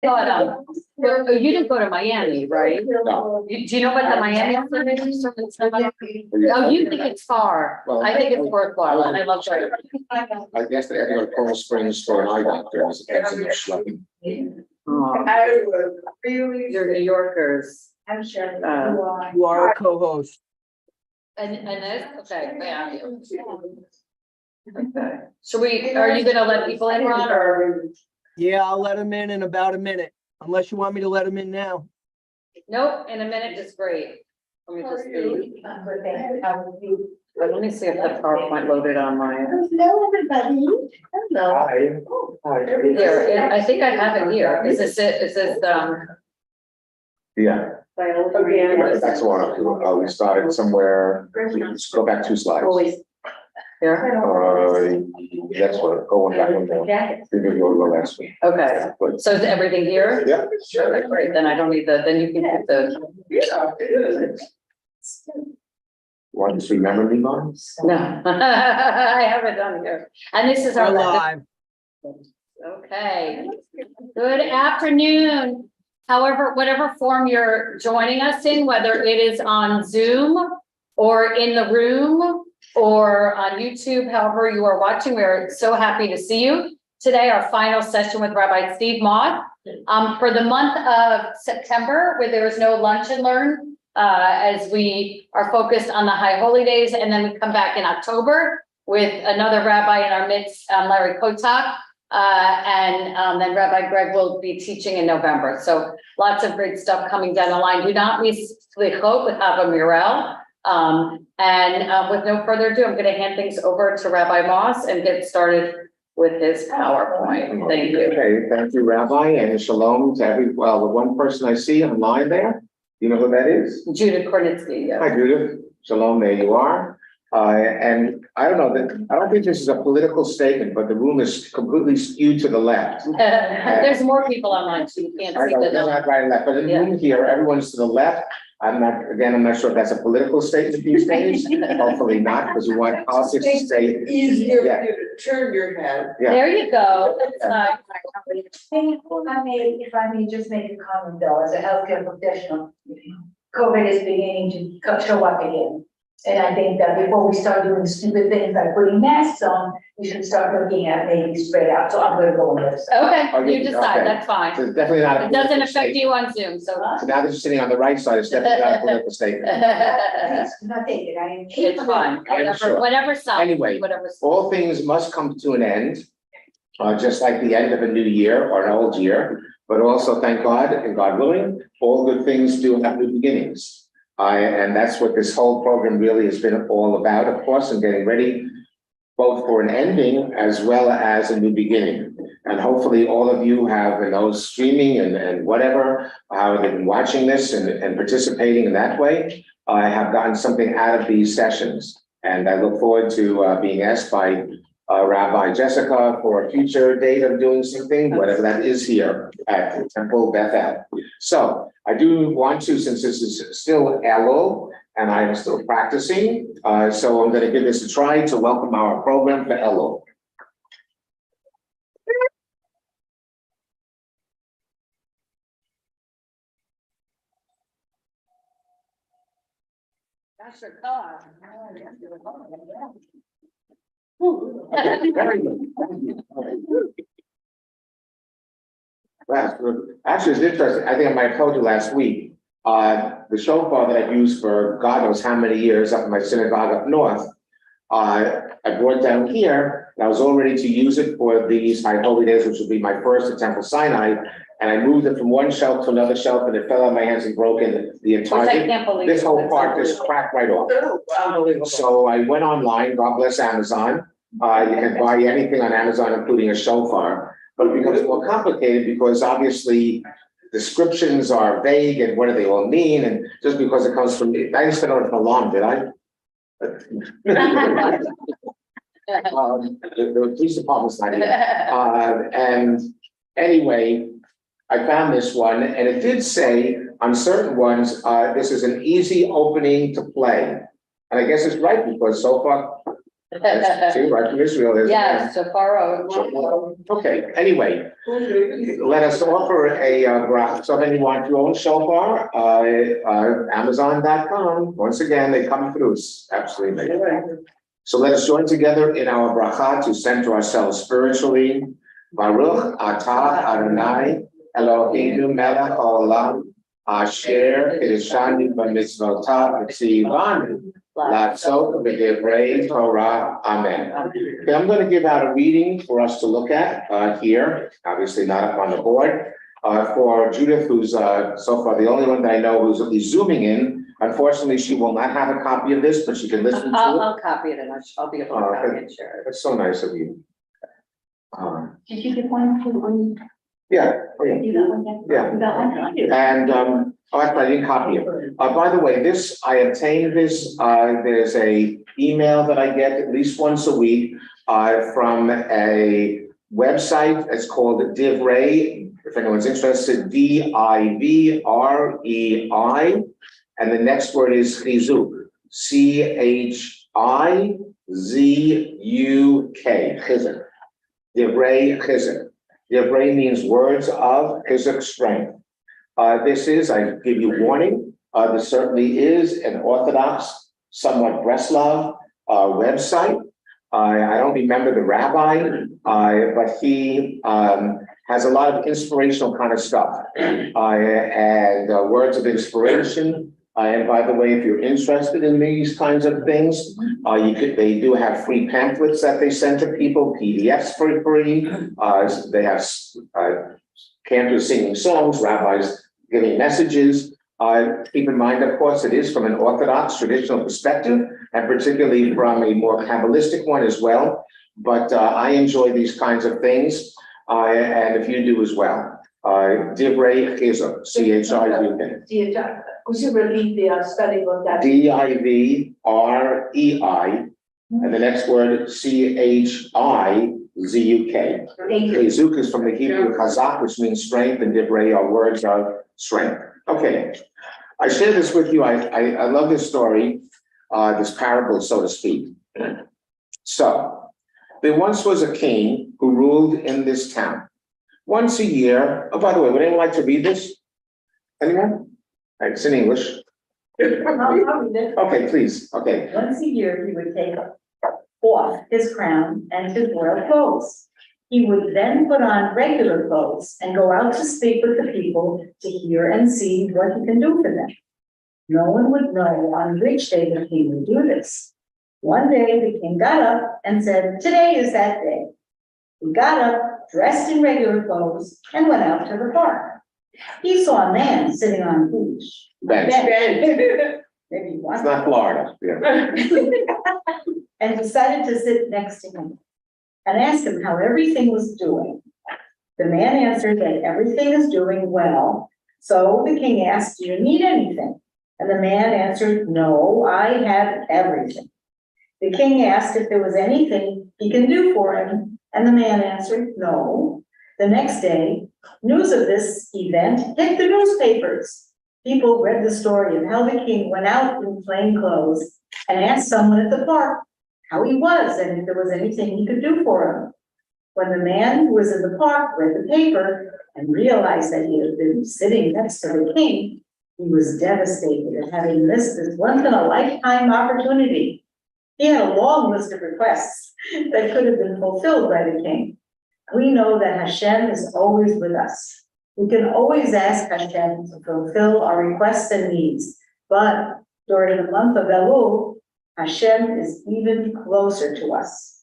But, you didn't go to Miami, right? No. Do you know what the Miami is? Oh, you think it's far. Well, I think it's worthwhile, and I love it. Like yesterday, I had to go to Coral Springs for an eye doctor. It was schlepping. I was really. You're New Yorkers. I'm sure. You are a co-host. And this, okay, yeah. Okay. So are you gonna let people in, Ron, or? Yeah, I'll let him in about a minute, unless you want me to let him in now. Nope, in a minute is great. Let me just see. Let me see if the PowerPoint loaded on mine. Hello, everybody. Hello. Hi. Here, I think I have it here. Is this it? Is this, Yeah, that's one. We started somewhere. Let's go back 2 slides. here? That's what, go one back one more. We did go last week. Okay, so is everything here? Yeah. Okay, great, then I don't need then you can keep the, Want to remember me, Mom? no. I have it on here. And this is We're our. live. Okay, good afternoon. However, whatever form you're joining us in, whether it is on Zoom or in the room or on YouTube, however you are watching, we're so happy to see you. Today, our final session with Rabbi Steve Maud. For the month of September, where there is no lunch and learn, as we are focused on the high holy days, and then we come back in October with another rabbi in our midst, Larry Kotak. Then Rabbi Greg will be teaching in November. So lots of great stuff coming down the line. Do not miss Slichot with Hava Mirel. With no further ado, I'm going to hand things over to Rabbi Moss and get started with his PowerPoint. Thank you. Okay, thank you, Rabbi, and shalom to the one person I see online there. You know who that is? Judith Kornitsky. Yeah. Hi, Judith. Shalom, there you are. And I don't know, I don't think this is a political statement, but the room is completely skewed to the left. There's more people online, so you can't I see know, the they're not right and left, but in the room here, everyone's to the left. I'm not sure if that's a political statement these days. Hopefully not, because we want politics to stay. Easier Yeah. for you to turn your head. Yeah. There you go. That's nice. If I may just make a comment though, as a healthcare professional, COVID is beginning to show up again. And I think that before we start doing stupid things like putting masks on, we should start looking at maybe spread out. So I'm gonna go on this. Okay, you decide, Okay. that's fine. So it's definitely not. It doesn't affect you on Zoom, so. So now that you're sitting on the right side, it's definitely not a political statement. Please, do not take it. I am. It's fine, sure. whatever side. Anyway, Whatever. All things must come to an end, just like the end of a new year or an old year, but also thank God and God willing, all good things do have new beginnings. And that's what this whole program really has been all about, of course, and getting ready both for an ending as well as a new beginning. And hopefully all of you have, and those streaming and whatever, how they've been watching this and participating in that way, have gotten something out of these sessions. And I look forward to being asked by Rabbi Jessica for a future date of doing something, whatever that is here at Temple Bethel. So I do want to, since this is still Elul and I'm still practicing, so I'm going to give this a try to welcome our program for Elul. That's your car. Okay, very good. Well, actually, it's interesting. I think I might have told you last week, the shofar that I've used for God knows how many years up in my synagogue up north, I brought down here, and I was all ready to use it for these high holy days, which would be my first at Temple Sinai, and I moved it from one shelf to another shelf, and it fell out of my hands and broke in the Which I entire, can't believe. this whole part just cracked right off. Unbelievable. So I went online, God bless Amazon. You can buy anything on Amazon, including a shofar, but it becomes more complicated because obviously descriptions are vague and what do they all mean? And just because it comes from, I just don't know if alarm, did I? The police department's not here. And anyway, I found this one and it did say on certain ones, this is an easy opening to play. And I guess it's right because so far, See, right from Israel is. Yes, Shofar. Okay, anyway, let us offer a bracha. So if you want your own shofar, Amazon.com. Once again, they come through. It's absolutely amazing. So let us join together in our bracha to center ourselves spiritually. Baruch atah Adonai Eloheinu melech haolam asher kiddushanu b'mitzvotav v'tzivanu la'atzot b'divrei Torah. Amen. Okay, I'm going to give out a reading for us to look at here, obviously not up on the board. For Judith, who's so far the only one that I know who's at least zooming in. Unfortunately, she will not have a copy of this, but she can listen to it. I'll copy it and I'll be able to copy it and share it. That's so nice of you. Did you get one on? Yeah, oh, yeah. You got one? Yeah. You got one? And, actually, I didn't copy it. By the way, I obtained this, there's a email that I get at least once a week, from a website. It's called Divrei, if anyone's interested, Divrei, and the next word is Chizuk, Chizuk, Chizuk, Divrei Chizuk. Divrei means words of Chizuk, strength. This is, I give you warning, this certainly is an Orthodox, somewhat Breslov website. I don't remember the rabbi, but he has a lot of inspirational kind of stuff and words of inspiration. And by the way, if you're interested in these kinds of things, they do have free pamphlets that they send to people, PDFs for free. They have cantors singing songs, rabbis giving messages. Keep in mind, of course, it is from an Orthodox traditional perspective, and particularly from a more Kabbalistic one as well. But I enjoy these kinds of things, and if you do as well. Divrei Chizuk, CHIZUK. Could you repeat the spelling of that? Divrei, and the next word CHIZUK. Chizuk is from the Hebrew chazak, which means strength, and divrei are words of strength. Okay, I share this with you. I love this story, this parable, so to speak. So, there once was a king who ruled in this town. Once a year, oh, by the way, would anyone like to read this? Anyone? It's in English. Okay, please, okay. Once a year, he would take off his crown and his royal clothes. He would then put on regular clothes and go out to speak with the people to hear and see what he can do for them. No one would know on which day the king would do this. One day the king got up and said, "Today is that day." He got up, dressed in regular clothes, and went out to the park. He saw a man sitting on a bench. Maybe It's one. not Florida, yeah. And decided to sit next to him and ask him how everything was doing. The man answered that everything is doing well. So the king asked, "Do you need anything?" And the man answered, "No, I have everything." The king asked if there was anything he can do for him, and the man answered, "No." The next day, news of this event hit the newspapers. People read the story of how the king went out in plain clothes and asked someone at the park how he was and if there was anything he could do for him. When the man who was in the park read the paper and realized that he had been sitting next to the king, he was devastated at having missed this once-in-a-lifetime opportunity. He had a long list of requests that could have been fulfilled by the king. We know that Hashem is always with us. We can always ask Hashem to fulfill our requests and needs, but during the month of Elul, Hashem is even closer to us.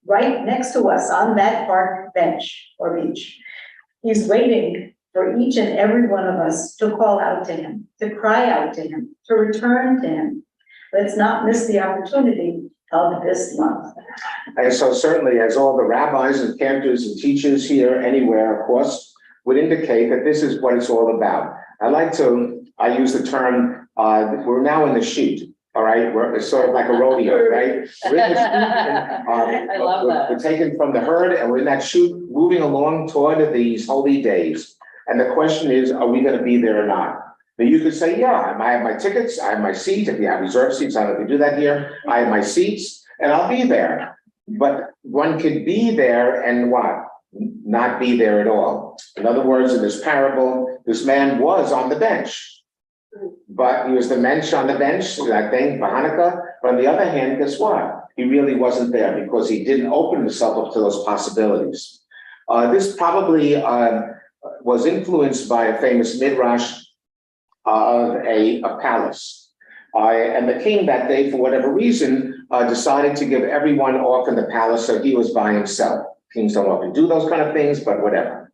Right next to us on that park bench or beach. He's waiting for each and every one of us to call out to him, to cry out to him, to return to him. Let's not miss the opportunity of this month. And so certainly, as all the rabbis and cantors and teachers here anywhere, of course, would indicate that this is what it's all about. I use the term, we're now in the chute, all right? It's sort of like a rodeo, right? We're in the chute and, I love that. We're taken from the herd and we're in that chute moving along toward these holy days. And the question is, are we going to be there or not? Now you could say, yeah, I have my tickets, I have my seats. If you have reserved seats, I don't know if you do that here. I have my seats and I'll be there. But one could be there and what? Not be there at all. In other words, in this parable, this man was on the bench. But he was the mensch on the bench, that thing for Hanukkah. But on the other hand, guess what? He really wasn't there because he didn't open himself up to those possibilities. This probably was influenced by a famous midrash of a palace. And the king that day, for whatever reason, decided to give everyone off in the palace, so he was by himself. Kings don't often do those kind of things, but whatever.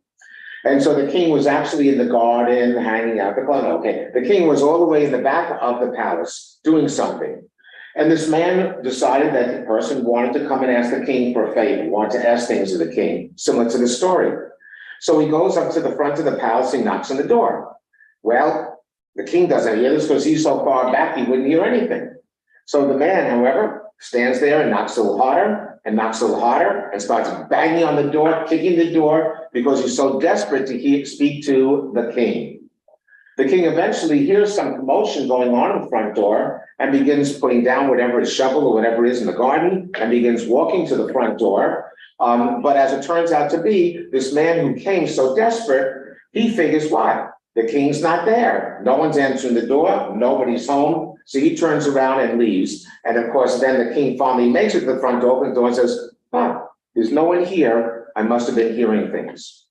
And so the king was actually in the garden, hanging out. The king was all the way in the back of the palace, doing something. And this man decided that the person wanted to come and ask the king for a favor, wanted to ask things of the king, similar to the story. So he goes up to the front of the palace and knocks on the door. Well, the king doesn't hear this because he's so far back, he wouldn't hear anything. So the man, however, stands there and knocks a little harder and knocks a little harder and starts banging on the door, kicking the door, because he's so desperate to speak to the king. The king eventually hears some commotion going on in the front door and begins putting down whatever his shovel or whatever it is in the garden and begins walking to the front door. But as it turns out to be, this man who came so desperate, he figures what? The king's not there. No one's answering the door. Nobody's home. So he turns around and leaves. And of course, then the king finally makes it to the front door, opens the door and says, there's no one here. I must have been hearing things.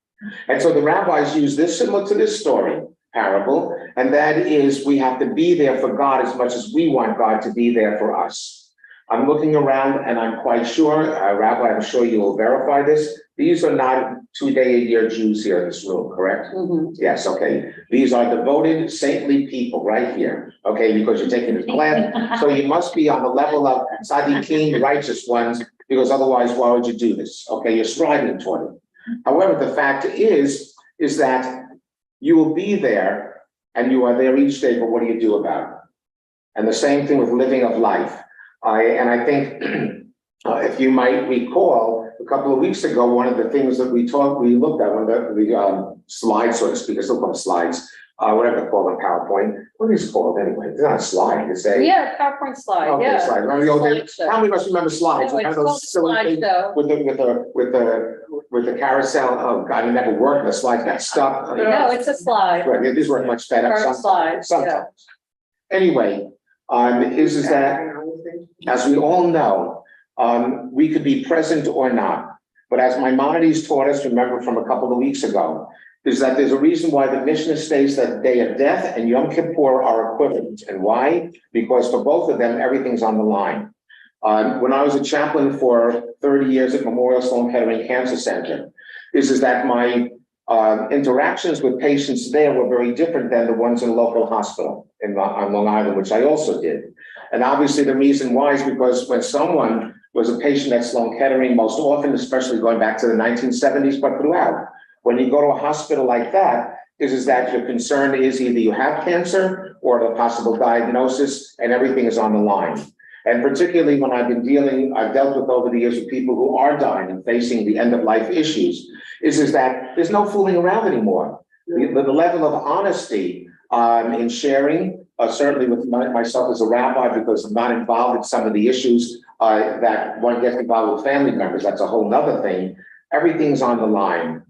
And so the rabbis use this similar to this story, parable, and that is we have to be there for God as much as we want God to be there for us. I'm looking around and I'm quite sure, Rabbi, I'm sure you will verify this. These are not 2-day-a-year Jews here in this room, correct? Mhm. Yes, okay. These are devoted, saintly people right here, okay, because you're taking this class. So you must be on the level of tzaddikim, righteous ones, because otherwise, why would you do this? Okay, you're striving toward it. However, the fact is that you will be there and you are there each day, but what do you do about it? And the same thing with living of life. I think if you might recall, a couple of weeks ago, one of the things that we looked at, one of the slides, so to speak, I still call them slides, whatever they call them, PowerPoint. What is it called anyway? It's not a slide, it's a... Yeah, PowerPoint slide, Okay, yeah. slide. Remember the old days? Slideshow. How many of us remember slides? No, Kind it's of called those silly things slideshow. with the carousel. Oh God, it never worked. The slides got stuck. No, it's a slide. Right, these work much better. Curved slide, Sometimes. Anyway, is that, as we all know, we could be present or not. But as Maimonides taught us, remember from a couple of weeks ago, is that there's a reason why the Mishnah states that Day of Death and Yom Kippur are equivalent. And why? Because for both of them, everything's on the line. When I was a chaplain for 30 years at Memorial Sloan Kettering Cancer Center, is that my interactions with patients there were very different than the ones in a local hospital on Long Island, which I also did. And obviously the reason why is because when someone was a patient at Sloan Kettering, most often, especially going back to the 1970s, but throughout, when you go to a hospital like that, is that your concern is either you have cancer or the possible diagnosis, and everything is on the line. And particularly when I've dealt with over the years with people who are dying and facing the end of life issues, is that there's no fooling around anymore. The level of honesty in sharing, certainly with myself as a rabbi, because I'm not involved in some of the issues that one gets involved with family members, that's a whole nother thing. Everything's on the line.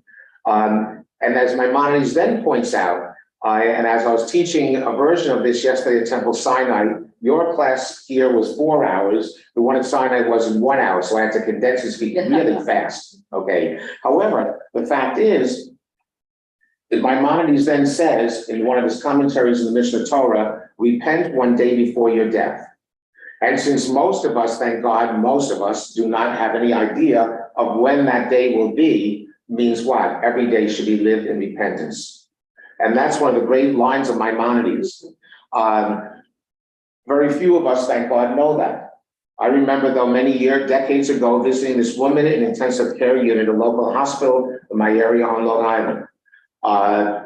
And as Maimonides then points out, and as I was teaching a version of this yesterday at Temple Sinai, your class here was 4 hours. The one at Sinai was in 1 hour, so I had to condense and speak really fast. Okay. However, the fact is that Maimonides then says in one of his commentaries in the Mishnah Torah, repent one day before your death. And since most of us, thank God, most of us do not have any idea of when that day will be, means what? Every day should be lived in repentance. And that's one of the great lines of Maimonides. Very few of us, thank God, know that. I remember, though, decades ago, visiting this woman in an intensive care unit at a local hospital in my area on Long Island.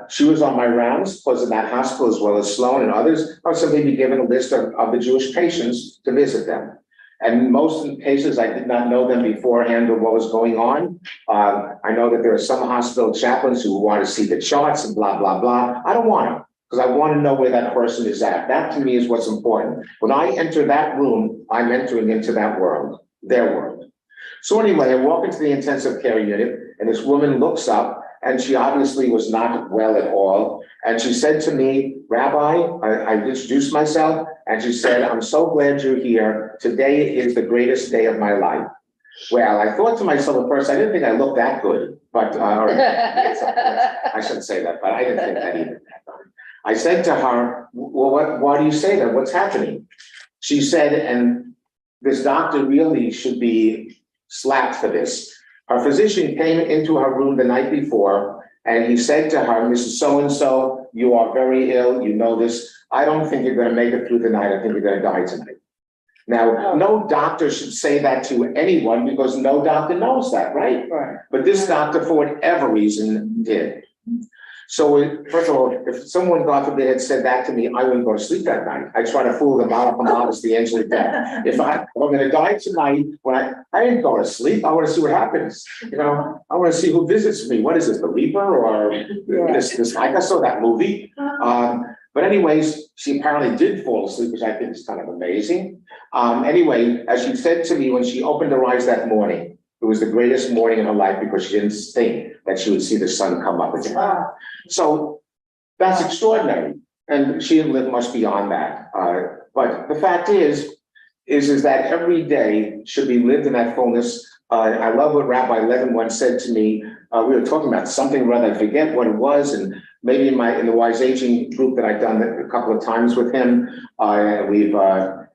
She was on my rounds, was in that hospital as well as Sloan and others. I was simply be given a list of the Jewish patients to visit them. And most of the cases, I did not know them beforehand or what was going on. I know that there are some hospital chaplains who want to see the charts and blah, blah, blah. I don't want to, because I want to know where that person is at. That to me is what's important. When I enter that room, I'm entering into that world. their word. So anyway, I walk into the intensive care unit and this woman looks up and she obviously was not well at all. And she said to me, Rabbi, I introduced myself and she said, I'm so glad you're here. Today is the greatest day of my life. Well, I thought to myself at first, I didn't think I looked that good, but I shouldn't say that, but I didn't think that either. I said to her, well, why do you say that? What's happening? She said, and this doctor really should be slapped for this. Her physician came into her room the night before and he said to her, Mrs. So-and-so, you are very ill, you know this. I don't think you're gonna make it through the night. I think you're gonna die tonight. Now, no doctor should say that to anyone because no doctor knows that, right? Right. But this doctor, for whatever reason, did. So first of all, if someone, God forbid, had said that to me, I wouldn't go to sleep that night. I try to fool them out. It's the angel of death. If I'm gonna die tonight, when I didn't go to sleep, I want to see what happens. You know, I want to see who visits me. What is this, the Reaper or this? I saw that movie. But anyways, she apparently did fall asleep, which I think is kind of amazing. Anyway, as she said to me when she opened her eyes that morning, it was the greatest morning in her life because she didn't think that she would see the sun come up again. So that's extraordinary. And she didn't live much beyond that. But the fact is that every day should be lived in that fullness. I love what Rabbi Levin once said to me. We were talking about something or other, I forget what it was, and maybe in the Wise Aging group that I've done a couple of times with him, we've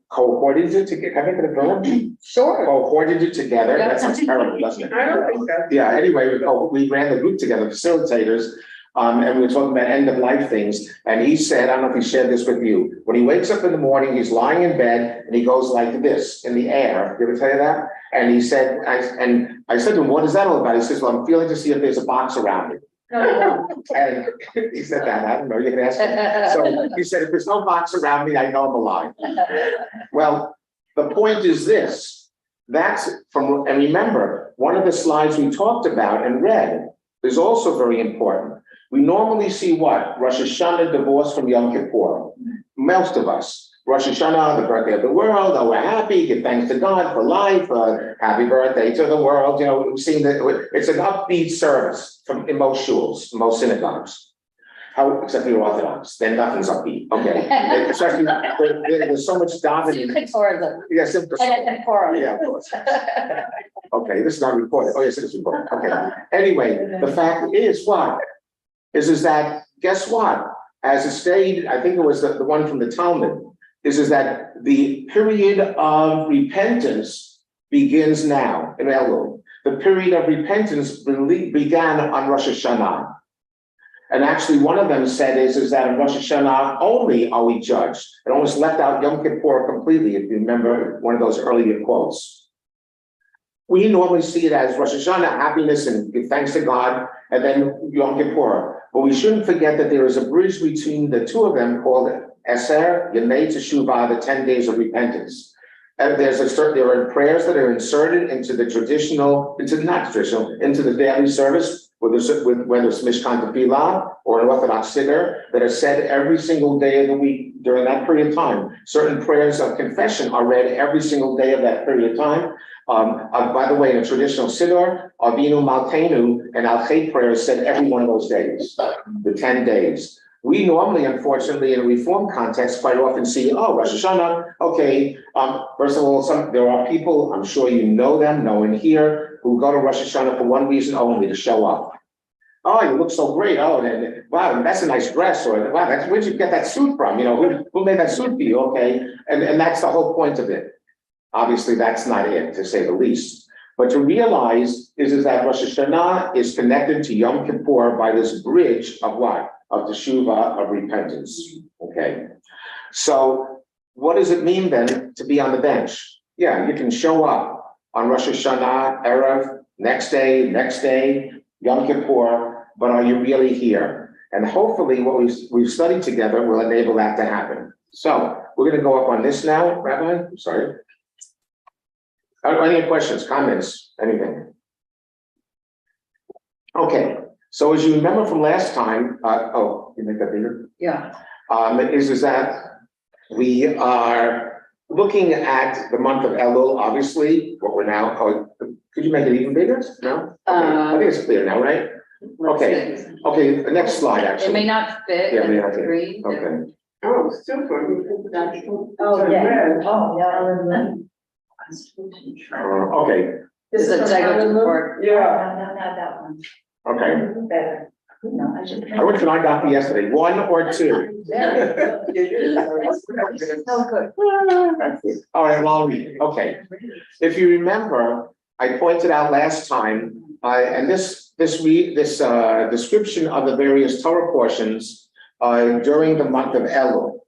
cohorted it together. Have I got a verb? Sure. Cohorted it together. That sounds terrible, doesn't it? I don't think that. Yeah, anyway, we ran the group together, facilitators, and we were talking about end of life things. And he said, I don't know if he shared this with you, when he wakes up in the morning, he's lying in bed and he goes like this in the air. Did I tell you that? And he said, I said to him, what is that all about? He says, well, I'm feeling to see if there's a box around it. And he said that, I don't know, you can ask him. So he said, if there's no box around me, I know I'm alive. Well, the point is this, that's from, and remember, one of the slides we talked about and read is also very important. We normally see what? Rosh Hashanah divorced from Yom Kippur. Most of us. Rosh Hashanah, the birthday of the world, oh, we're happy, give thanks to God for life, happy birthday to the world. You know, we've seen that it's an upbeat service in most shuls, most synagogues. How, except for the Orthodox, then nothing's upbeat. Okay. Especially, there's so much davening. Yes, And yeah, of course. Okay, this is not recorded. Oh, yes, it is recorded. Okay. Anyway, the fact is what? Is that, guess what? As it stated, I think it was the one from the Talmud, is that the period of repentance begins now in Elul. The period of repentance began on Rosh Hashanah. And actually one of them said is that in Rosh Hashanah only are we judged. It almost left out Yom Kippur completely, if you remember one of those earlier quotes. We normally see it as Rosh Hashanah, happiness and give thanks to God, and then Yom Kippur. But we shouldn't forget that there is a bridge between the two of them called Eser Yemei Teshuvah, the 10 days of repentance. And there are prayers that are inserted into the into the daily service, whether it's Mishkan Tefillah or an Orthodox Siddur, that are said every single day of the week during that period of time. Certain prayers of confession are read every single day of that period of time. By the way, in a traditional Siddur, Avinu Malkeinu and Al-Chet prayer is said every one of those days, the 10 days. We normally, unfortunately, in a Reform context, quite often see, oh, Rosh Hashanah, okay. First of all, there are people, I'm sure you know them, no one here, who go to Rosh Hashanah for one reason only, to show up. Oh, you look so great. Oh, and wow, that's a nice dress. Or wow, where'd you get that suit from? You know, who made that suit for you? Okay, and that's the whole point of it. Obviously, that's not it, to say the least. But to realize is that Rosh Hashanah is connected to Yom Kippur by this bridge of what? Of teshuvah, of repentance. Okay. So what does it mean then to be on the bench? Yeah, you can show up on Rosh Hashanah, Erev, next day, Yom Kippur, but are you really here? And hopefully what we've studied together will enable that to happen. So we're going to go up on this now, Rabbi. I'm sorry. Any questions, comments, anything? Okay, so as you remember from last time, you make that bigger? Yeah. Is that we are looking at the month of Elul, obviously, what we're now, could you make it even bigger? No? Okay, I think it's clear now, right? Okay, okay, the next slide, It actually. may not fit. Yeah, it may not the fit. green. Okay, Oh, super. Oh, yeah. Oh, yeah. okay, This is a technical report. No, no, not that one. okay. Better. No, I should. I went to my doctor yesterday, 1 or 2. Oh, good. All right, well, I'll read it. Okay. If you remember, I pointed out last time, and this description of the various Torah portions during the month of Elul.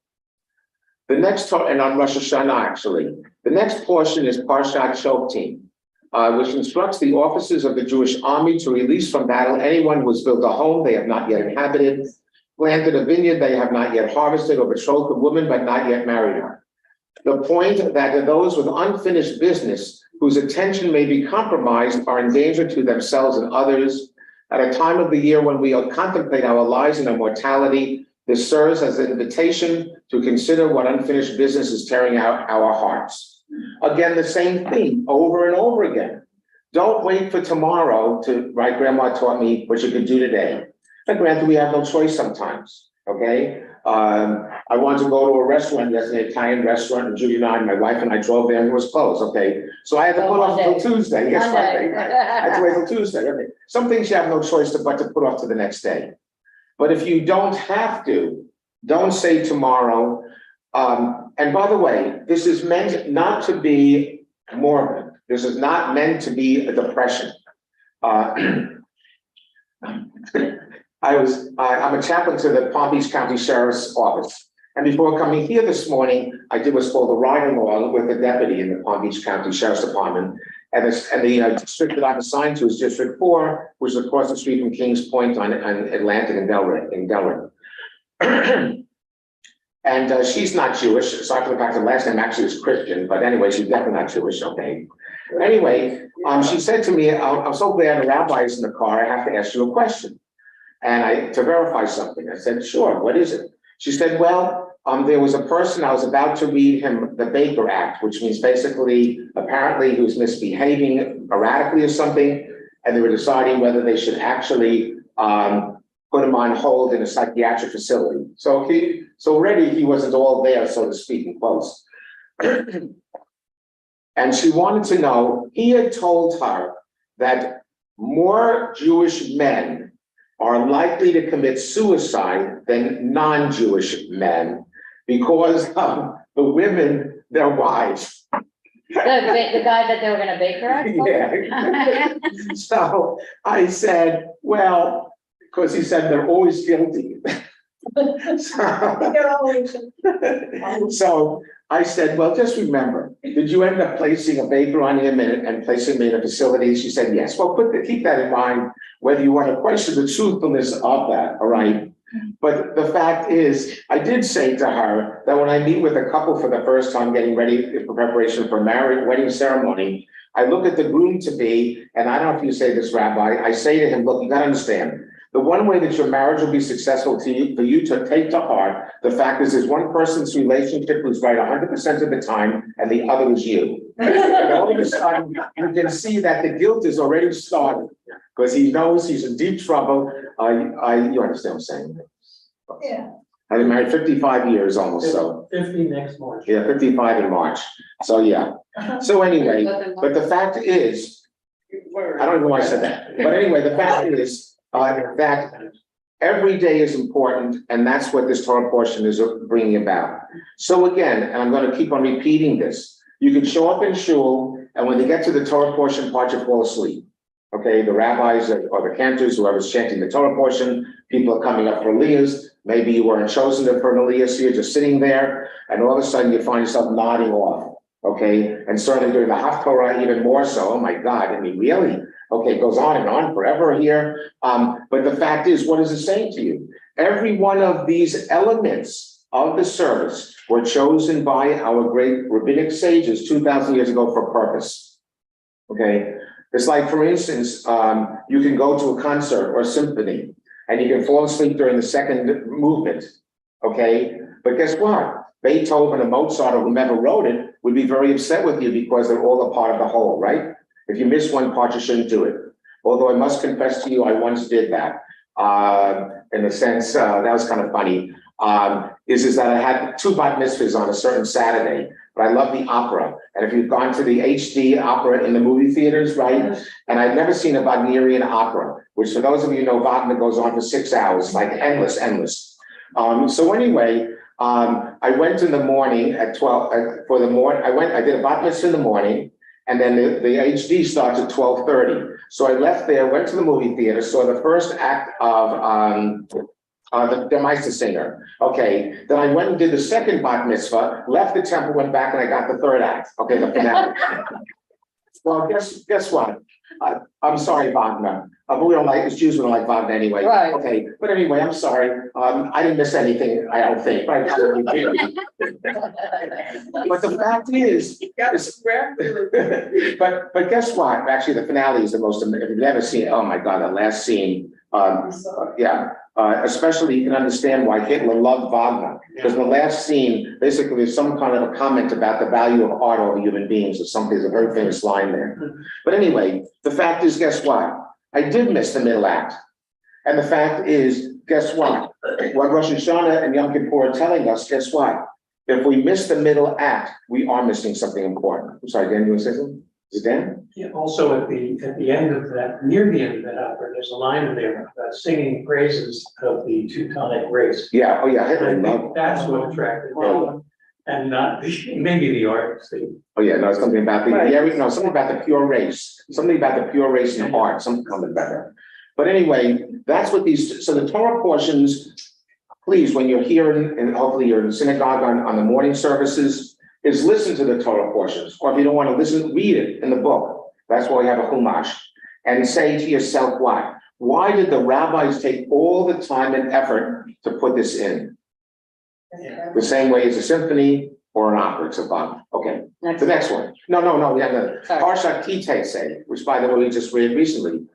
The next, and on Rosh HaShanah, actually, the next portion is Parshat Shoftim, which instructs the officers of the Jewish army to release from battle anyone who has built a home they have not yet inhabited, planted a vineyard they have not yet harvested, or betrothed a woman but not yet married her. The point that those with unfinished business whose attention may be compromised are in danger to themselves and others. At a time of the year when we contemplate our lives and our mortality, this serves as an invitation to consider what unfinished business is tearing out our hearts. Again, the same thing over and over again. Don't wait for tomorrow to, right? Grandma taught me what you could do today. And granted, we have no choice sometimes, okay? I wanted to go to a restaurant yesterday, an Italian restaurant in Judy and I, my wife and I drove there and it was closed, okay? So I had to put off until Tuesday. Yes, Monday. I had to wait till Tuesday, okay? Some things you have no choice but to put off to the next day. But if you don't have to, don't say tomorrow. And by the way, this is meant not to be morbid. This is not meant to be a depression. I'm a chaplain to the Palm Beach County Sheriff's Office. And before coming here this morning, I did what's called a ride-along with a deputy in the Palm Beach County Sheriff's Department. And the district that I'm assigned to is District 4, which is across the street from Kings Point on Atlantic and Delray. And she's not Jewish. Sorry for the fact that the last name actually is Christian, but anyway, she's definitely not Jewish, okay? Anyway, she said to me, I'm so glad the rabbi is in the car, I have to ask you a question. And to verify something. I said, sure, what is it? She said, well, there was a person, I was about to read him the Baker Act, which means basically, apparently he was misbehaving erratically or something, and they were deciding whether they should actually put him on hold in a psychiatric facility. So already he wasn't all there, so to speak, in quotes. And she wanted to know, he had told her that more Jewish men are likely to commit suicide than non-Jewish men because of the women, their wives. The guy that they were gonna bake her? Yeah. So I said, well, because he said they're always guilty. So I said, well, just remember, did you end up placing a baker on him and placing him in a facility? She said, yes. Well, keep that in mind, whether you want to question the truthfulness of that, all right? But the fact is, I did say to her that when I meet with a couple for the first time getting ready for preparation for marriage, wedding ceremony, I look at the groom-to-be, and I don't know if you say this, Rabbi, I say to him, look, you got to understand, the one way that your marriage will be successful for you to take to heart, the fact is there's one person's relationship who's right 100% of the time, and the other is you. And all of a sudden, you can see that the guilt is already started, because he knows he's in deep trouble. You understand what I'm saying? Yeah. I've been married 55 years almost, so. 50 next March. Yeah, 55 in March. So, yeah. So anyway, but the fact is, I don't know why I said that. But anyway, the fact is that every day is important, and that's what this Torah portion is bringing about. So again, and I'm going to keep on repeating this, you can show up in shul, and when they get to the Torah portion part, you fall asleep. Okay, the rabbis or the cantors, whoever's chanting the Torah portion, people are coming up for aliyahs. Maybe you weren't chosen for an aliyah, so you're just sitting there, and all of a sudden you find yourself nodding off. Okay, and certainly during the Haftorah, even more so. Oh my God, I mean, really? Okay, it goes on and on forever here. But the fact is, what is it saying to you? Every one of these elements of the service were chosen by our great rabbinic sages 2,000 years ago for a purpose. Okay, it's like, for instance, you can go to a concert or a symphony and you can fall asleep during the second movement. Okay, but guess what? Beethoven or Mozart or whomever wrote it would be very upset with you because they're all a part of the whole, right? If you miss one part, you shouldn't do it. Although I must confess to you, I once did that. In a sense, that was kind of funny. Is that I had 2 bat mitzvahs on a certain Saturday, but I love the opera. And if you've gone to the HD opera in the movie theaters, right? And I'd never seen a Wagnerian opera, which for those of you who know, Wagner goes on for 6 hours, like endless. So anyway, I went in the morning at 12, I did a bat mitzvah in the morning, and then the HD starts at 12:30. So I left there, went to the movie theater, saw the first act of the Meister Singer. Okay, then I went and did the second bat mitzvah, left the temple, went back, and I got the third act. Okay, the finale. Well, guess what? I'm sorry, Wagner. We don't like, as Jews, we don't like Wagner anyway. Right. Okay, but anyway, I'm sorry. I didn't miss anything, I don't think, but I probably did. But the fact is, but guess what? Actually, the finale is the most, if you've never seen it, oh my God, the last scene. Especially you can understand why Hitler loved Wagner, because in the last scene, basically there's some kind of a comment about the value of art over human beings or something. There's a very famous line there. But anyway, the fact is, guess what? I did miss the middle act. And the fact is, guess what? What Rosh HaShanah and Yom Kippur are telling us, guess what? If we miss the middle act, we are missing something important. I'm sorry, Dan, you want to say something? Is it Dan? Yeah, also at the end of that, near the end of that opera, there's a line in there about singing praises of the Teutonic race. Yeah, oh yeah, And Hitler I loved. think that's what attracted me, and not maybe the arts. Oh yeah, no, something about the, Right. yeah, no, something about the pure race, something about the pure race in art, something coming better. But anyway, that's what these, so the Torah portions, please, when you're here and hopefully you're in the synagogue on the morning services, is listen to the Torah portions. Or if you don't want to listen, read it in the book. That's why we have a Chumash. And say to yourself, what? Why did the rabbis take all the time and effort to put this in? The same way as a symphony or an opera, it's a Bach. Okay, the next one. No, we have the Sorry. Parshat Kitese, which by the way, we just read recently,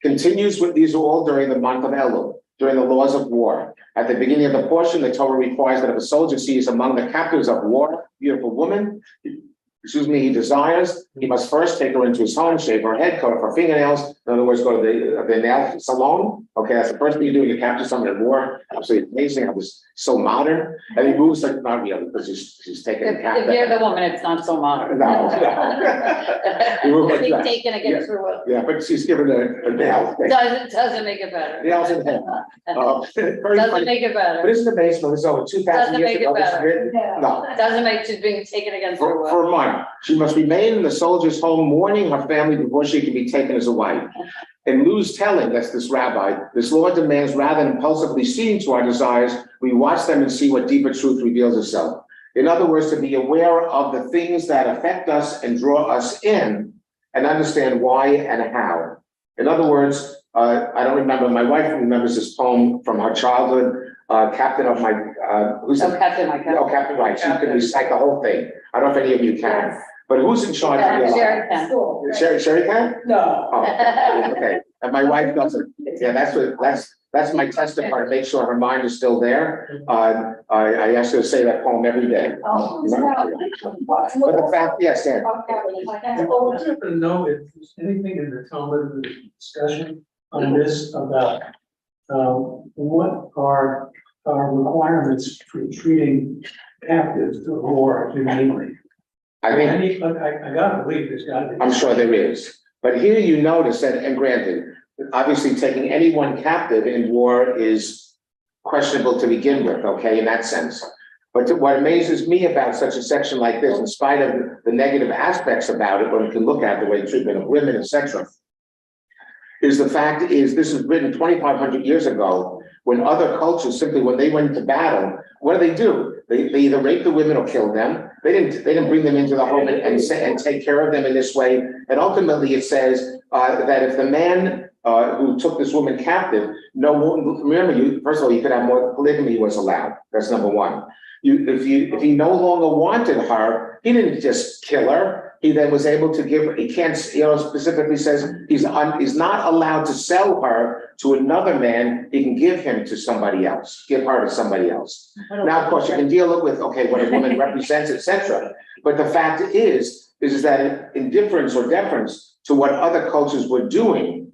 continues with these all during the month of Elul, during the laws of war. At the beginning of the portion, the Torah requires that if a soldier sees among the captives of war, beautiful woman, he desires, he must first take her into his home, shave her head, cut off her fingernails. In other words, go to the nail salon. Okay, that's the first thing you do when you capture someone in war. Absolutely amazing how this is so modern. And he moves like, not really, because he's taking a captive. If you're the woman, it's not so modern. No. You move like Being that. taken against her will. Yeah, but she's given a nail. Doesn't make it better. Nails in the head. Very Doesn't funny. make it But better. isn't it amazing? It was over 2,000 Doesn't years make it ago. It's better. written. No. Doesn't make, she's being taken against her For will. a month, she must remain in the soldier's home, mourning her family before she can be taken as a wife. In Lou's telling, that's this rabbi, this law demands rather than impulsively ceding to our desires, we watch them and see what deeper truth reveals itself. In other words, to be aware of the things that affect us and draw us in and understand why and how. In other words, I don't remember, my wife remembers this poem from her childhood, Captain of my, who's Oh, Captain, my Oh, Captain, right, she can recite the whole thing. I don't know if any of you can, but who's in charge of your Sherry life? can. Sherry can? No. Oh, okay, and my wife doesn't, yeah, that's my testing part, to make sure her mind is still there. I ask her to say that poem every day. Oh, But the fact, yes, Dan. I wanted to know if there's anything in the Talmud discussion on this about what are our requirements for treating captives of war humanely. I think, I gotta believe there's gotta be. I'm sure there is, but here you notice that, and granted, obviously taking anyone captive in war is questionable to begin with, okay, in that sense. But what amazes me about such a section like this, in spite of the negative aspects about it, when you can look at the way treatment of women, etc., is the fact is this was written 2,500 years ago, when other cultures simply, when they went to battle, what do? They either raped the women or killed them. They didn't bring them into the home and take care of them in this way. And ultimately, it says that if the man who took this woman captive, first of all, you could have more polygamy was allowed. That's number one. If he no longer wanted her, he didn't just kill her. he then was able to give, he can't, specifically says he's not allowed to sell her to another man. He can give him to somebody else, give her to somebody else. Now, of course, you can deal with, okay, what a woman represents, etc. But the fact is that in difference or deference to what other cultures were doing,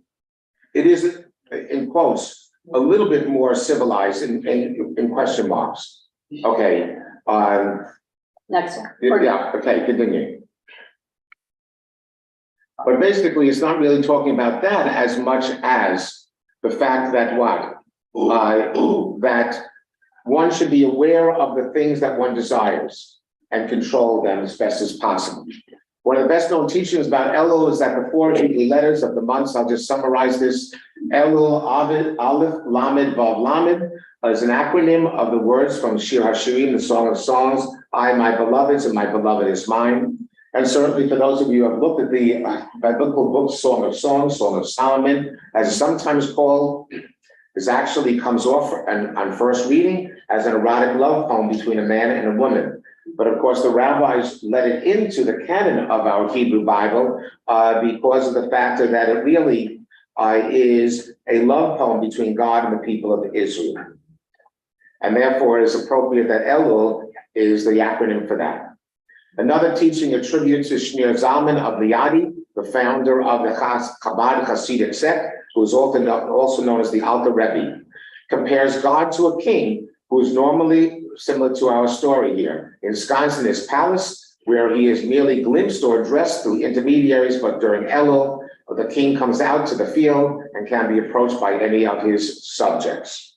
it is, in quotes, a little bit more civilized in question marks. Okay. Next one. Yeah, okay, continue. But basically, it's not really talking about that as much as the fact that that one should be aware of the things that one desires and control them as best as possible. One of the best known teachings about Elul is that the 4 weekly letters of the months, I'll just summarize this. Elul, Aleph, Lamed, Vav, Lamed is an acronym of the words from Shir HaShirim, the Song of Songs. I, my beloveds, and my beloved is mine. And certainly for those of you who have looked at the biblical book, Song of Songs, Song of Solomon, as it's sometimes called, this actually comes off on first reading as an erotic love poem between a man and a woman. But of course, the rabbis let it into the canon of our Hebrew Bible because of the fact that it really is a love poem between God and the people of Israel. And therefore, it is appropriate that Elul is the acronym for that. Another teaching attributed to Shneor Zalman of Liadi, the founder of the Chabad Hasidic sect, who is also known as the Alter Rebbe, compares God to a king who is normally similar to our story here, ensconced in his palace, where he is merely glimpsed or addressed through intermediaries, but during Elul, the king comes out to the field and can be approached by any of his subjects.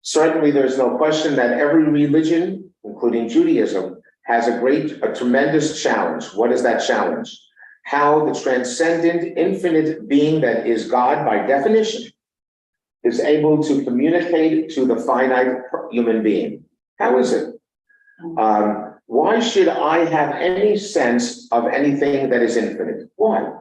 Certainly, there's no question that every religion, including Judaism, has a tremendous challenge. What is that challenge? How the transcendent, infinite being that is God by definition is able to communicate to the finite human being. How is it? Why should I have any sense of anything that is infinite? Why?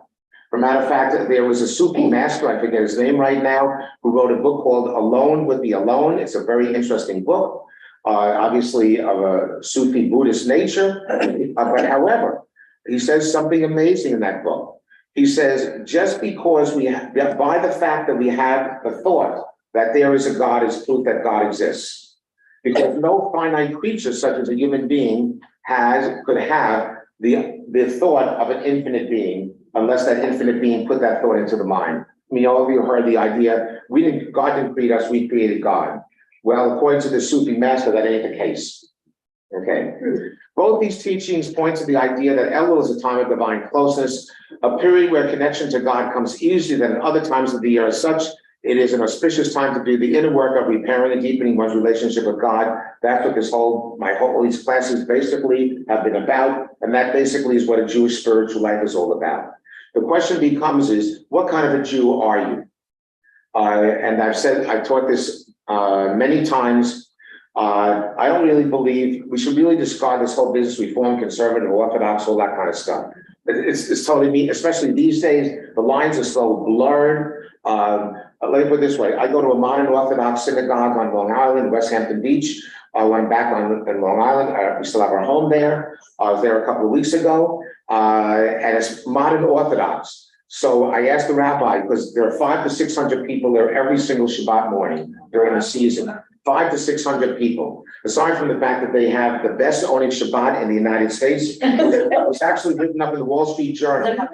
For a matter of fact, there was a Sufi master, I forget his name right now, who wrote a book called Alone with the Alone. It's a very interesting book, obviously of a Sufi Buddhist nature. But however, he says something amazing in that book. He says, just because by the fact that we have the thought that there is a God is proof that God exists. Because no finite creature, such as a human being, could have the thought of an infinite being, unless that infinite being put that thought into the mind. I mean, all of you heard the idea, God didn't create us, we created God. Well, according to the Sufi master, that ain't the case. Okay. Both these teachings point to the idea that Elul is a time of divine closeness, a period where connection to God comes easier than other times of the year. As such, it is an auspicious time to do the inner work of repairing and deepening one's relationship with God. That's what all these classes basically have been about. And that basically is what a Jewish spiritual life is all about. The question becomes what kind of a Jew are you? And I taught this many times. I don't really believe we should really discard this whole business reform, conservative, orthodox, all that kind of stuff. It's totally me, especially these days, the lines are so blurred. Let me put it this way. I go to a modern Orthodox synagogue on Long Island, West Hampton Beach. I went back in Long Island. We still have our home there. I was there a couple of weeks ago, and it's modern Orthodox. So I asked the rabbi, because there are 500 to 600 people there every single Shabbat morning during the season. 500 to 600 people. Aside from the fact that they have the best owning Shabbat in the United States, it was actually written up in the Wall Street Journal. Yeah.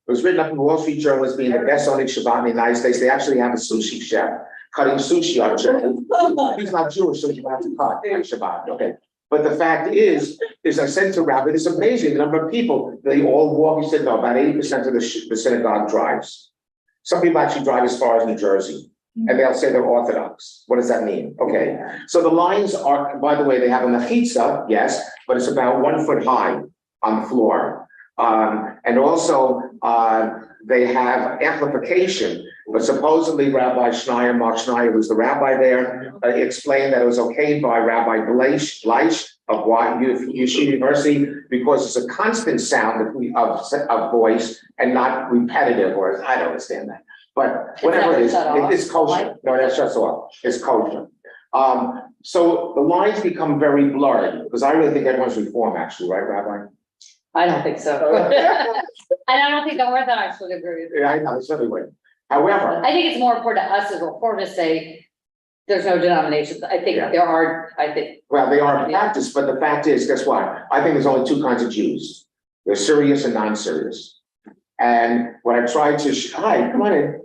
It was written up in the Wall Street Journal as being the best owning Shabbat in the United States. They actually have a sushi chef cutting sushi on Shabbat. He's not Jewish, so you have to cut on Shabbat. Okay. But the fact is I said to Rabbi, it's amazing the number of people, they all walk. He said, no, about 80% of the synagogue drives. Some people actually drive as far as New Jersey. And they'll say they're Orthodox. What does that mean? Okay. So the lines are, by the way, they have a mechitza, yes, but it's about 1 foot high on the floor. And also they have amplification, but supposedly Rabbi Schneier, Mark Schneier, who's the rabbi there, explained that it was okay by Rabbi Bleich of Yeshiva University because it's a constant sound of voice and not repetitive, or I don't understand that. But whatever it is, it's kosher. No, that shuts off. It's kosher. So the lines become very blurred because I really think everyone's reform, actually, right, Rabbi? I don't think so. And I don't think the Orthodox would agree. Yeah, I know, certainly would. However, I think it's more important to us as a reporter to say, there's no denominations. I think Yeah. there are, I think, well, they are practiced, but the fact is, guess what? I think there's only two kinds of Jews. There's serious and non-serious. And what I tried to, hi, come on in.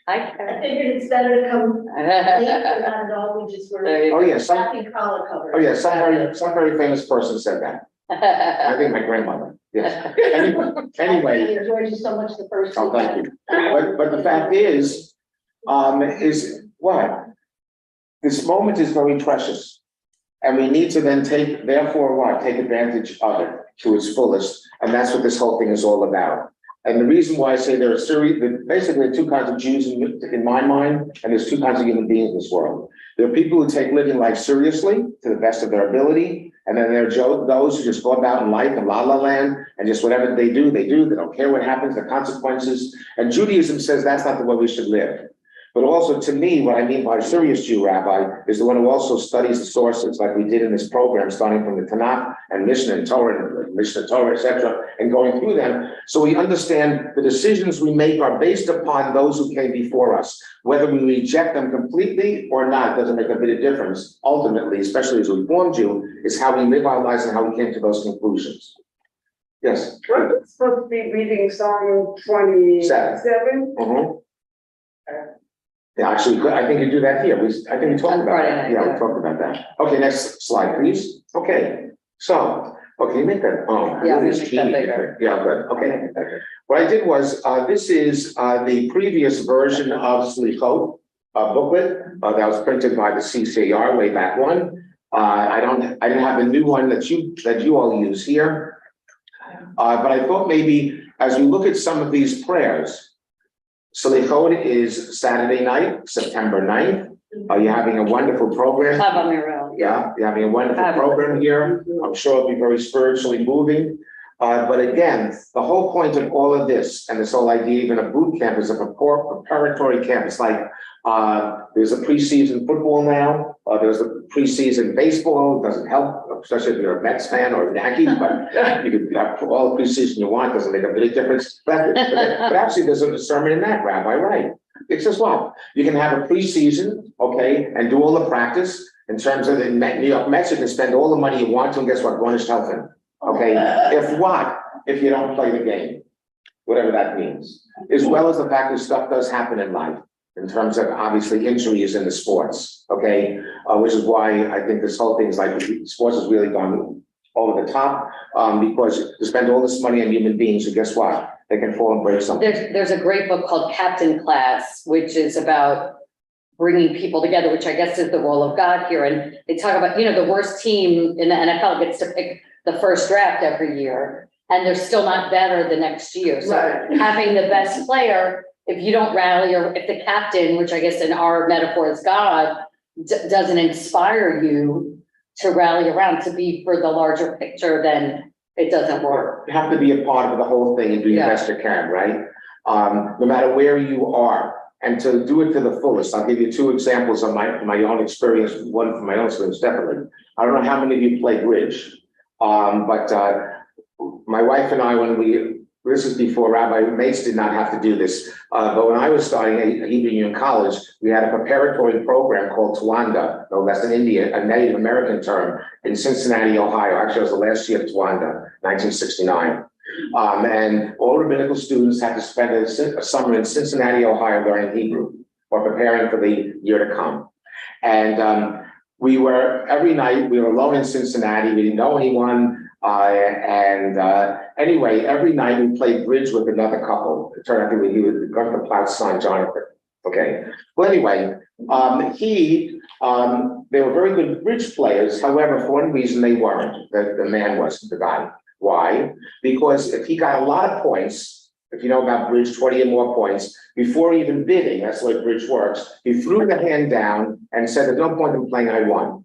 I figured it's better to come late, but not at all, we just were. There you Oh, yeah, Wrapping collar covers. oh, yeah, some very famous person said that. I think my grandmother, yes. Anyway, I enjoyed you so much the first. oh, thank you. But the fact is what? This moment is very precious. And we need to then therefore what? Take advantage of it to its fullest. And that's what this whole thing is all about. And the reason why I say there are basically two kinds of Jews in my mind, and there's two kinds of human beings in this world. There are people who take living life seriously to the best of their ability. And then there are those who just go about in life in la la land and just whatever they do. They don't care what happens, the consequences. And Judaism says that's not the way we should live. But also to me, what I mean by a serious Jew, Rabbi, is the one who also studies the sources like we did in this program, starting from the Tanakh and Mishnah and Torah, etc., and going through them. So we understand the decisions we make are based upon those who came before us. Whether we reject them completely or not doesn't make a bit of difference. Ultimately, especially as a Reformed Jew, is how we live our lives and how we came to those conclusions. Yes? We're supposed to be reading Psalm 27. Mhm. Yeah, actually, I think you do that here. I think we talked about that. Yeah, we talked about that. Okay, next slide, please. Okay, so, okay, make that, Yeah, it is make that key. bigger. Yeah, good, okay. What I did was, this is the previous version of Slichot booklet that was printed by the CCAR way back when. I didn't have a new one that you all use here. But I thought maybe as we look at some of these prayers, Slichot is Saturday night, September 9th. You're having a wonderful program. Yeah, you're having a wonderful program here. I'm sure it'll be very spiritually moving. But again, the whole point of all of this and this whole idea, even a boot camp, is a preparatory camp. It's like there's a preseason football now. There's a preseason baseball. It doesn't help, especially if you're a Mets fan or a Yankees, but you can have all the preseason you want. Doesn't make a big difference. But actually, there's a sermon in that, Rabbi, right? It's just what? You can have a preseason, okay, and do all the practice in terms of the New York Mets. You can spend all the money you want to, and guess what? One is helping. Okay, if you don't play the game, whatever that means, as well as the fact that stuff does happen in life in terms of obviously injuries in the sports, okay, which is why I think this whole thing is like sports has really gone over the top, because to spend all this money on human beings, and guess what? They can fall and break something. There's a great book called Captain Class, which is about bringing people together, which I guess is the role of God here. And they talk about, the worst team in the NFL gets to pick the first draft every year, and they're still not better the next year. So having the best player, if you don't rally, or if the captain, which I guess in our metaphor is God, doesn't inspire you to rally around to be for the larger picture, then it doesn't work. You have to be a part of the whole thing and do your best you can, right? No matter where you are, and to do it to the fullest. I'll give you two examples of my own experience, one from my own experience, definitely. I don't know how many of you play bridge, but my wife and I, this is before Rabbi Mates did not have to do this, but when I was starting at Hebrew Union College, we had a preparatory program called Tawanda, no, that's in India, a Native American term, in Cincinnati, Ohio. Actually, it was the last year of Tawanda, 1969. And all rabbinical students had to spend a summer in Cincinnati, Ohio, learning Hebrew or preparing for the year to come. And every night we were alone in Cincinnati. We didn't know anyone. Anyway, every night we played bridge with another couple. It turned out that he was Gunther Platt's son, Jonathan. Okay. Well, anyway, they were very good bridge players. However, for one reason they weren't. The man wasn't, the guy. Why? Because if he got a lot of points, if you know about bridge, 20 or more points, before even bidding, that's the way bridge works, he threw the hand down and said, there's no point in playing, I won.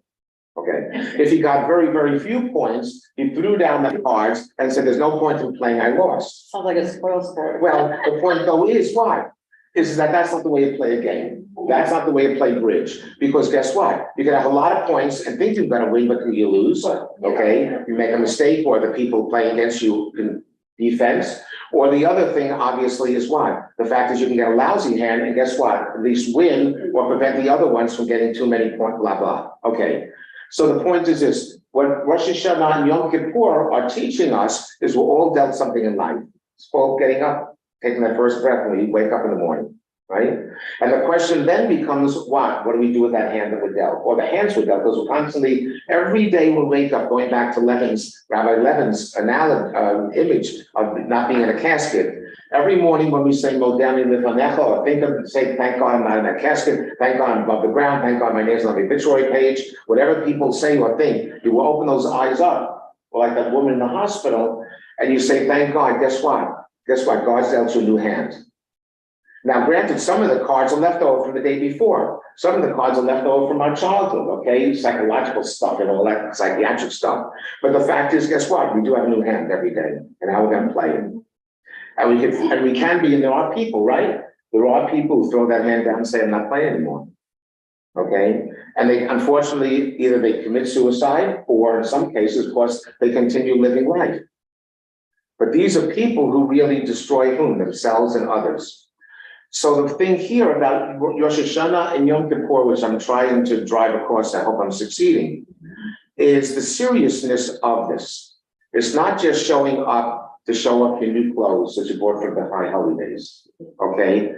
Okay. If he got very, very few points, he threw down the cards and said, there's no point in playing, I lost. Sounds like a spoil sport. Well, the point though is what? Is that that's not the way you play a game. That's not the way to play bridge, because guess what? You can have a lot of points and think you're gonna win, but you lose, okay? You make a mistake, or the people playing against you can defense. Or the other thing, obviously, is what? The fact is you can get a lousy hand, and guess what? At least win or prevent the other ones from getting too many points, blah, blah. Okay. So the point is this, what Rosh Hashanah and Yom Kippur are teaching us is we're all dealt something in life. It's called getting up, taking that first breath when you wake up in the morning, right? And the question then becomes what? What do we do with that hand that we're dealt? Or the hands we're dealt, because we're constantly, every day we wake up, going back to Rabbi Levin's image of not being in a casket. Every morning when we say Modani Lifanecha, or think of, say, thank God I'm not in that casket, thank God I'm above the ground, thank God my name's on the obituary page, whatever people say or think, you will open those eyes up, or like that woman in the hospital, and you say, thank God, guess what? Guess what? God's dealt you a new hand. Now, granted, some of the cards are left over from the day before. Some of the cards are left over from our childhood, okay? Psychological stuff and all that psychiatric stuff. But the fact is, guess what? We do have a new hand every day, and how we're going to play it. And we can be, and there are people, right? There are people who throw that hand down and say, I'm not playing anymore. Okay? And they, unfortunately, either they commit suicide, or in some cases, of course, they continue living life. But these are people who really destroy whom? Themselves and others. So the thing here about Rosh Hashanah and Yom Kippur, which I'm trying to drive across, I hope I'm succeeding, is the seriousness of this. It's not just showing up to show up your new clothes that you bought for the high holidays, okay?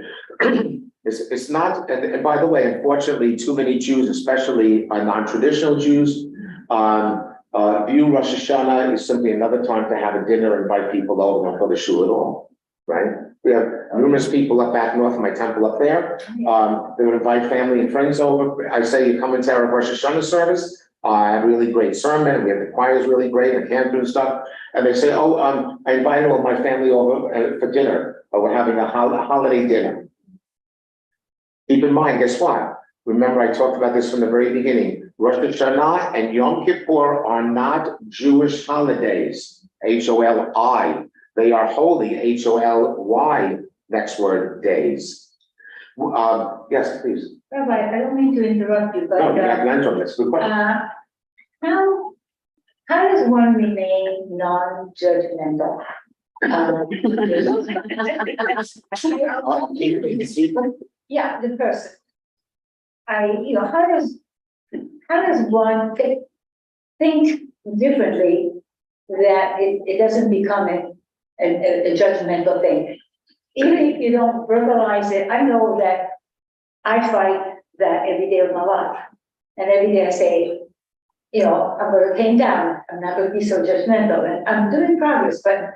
It's not, and by the way, unfortunately, too many Jews, especially non-traditional Jews, view Rosh Hashanah is simply another time to have a dinner, invite people over, and go to shul at all, right? We have numerous people up back north, my temple up there. They would invite family and friends over. I say you come into our Rosh Hashanah service, have a really great sermon. We have the choir's really great, the cantor and stuff. And they say, oh, I invited all my family over for dinner. We're having a holiday dinner. Keep in mind, guess what? Remember, I talked about this from the very beginning. Rosh Hashanah and Yom Kippur are not Jewish holidays, H-O-L-I. They are holy, H-O-L-Y, next word, days. Yes, please. Rabbi, I don't mean to interrupt you, but No, you have to answer this. Good question. how does one remain non-judgmental? Yeah, the person. How does one think differently that it doesn't become a judgmental thing? Even if you don't verbalize it, I know that I fight that every day of my life. And every day I say, I'm going to tame down. I'm not going to be so judgmental. And I'm doing progress, but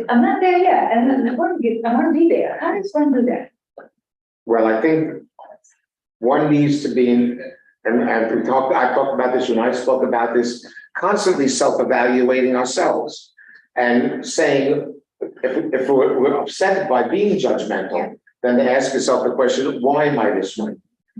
I'm not there yet. And I want to be there. How does one do that? Well, I think one needs to be I talked about this when I spoke about this, constantly self-evaluating ourselves and saying, if we're upset by being judgmental, then to ask yourself the question, why am I this way?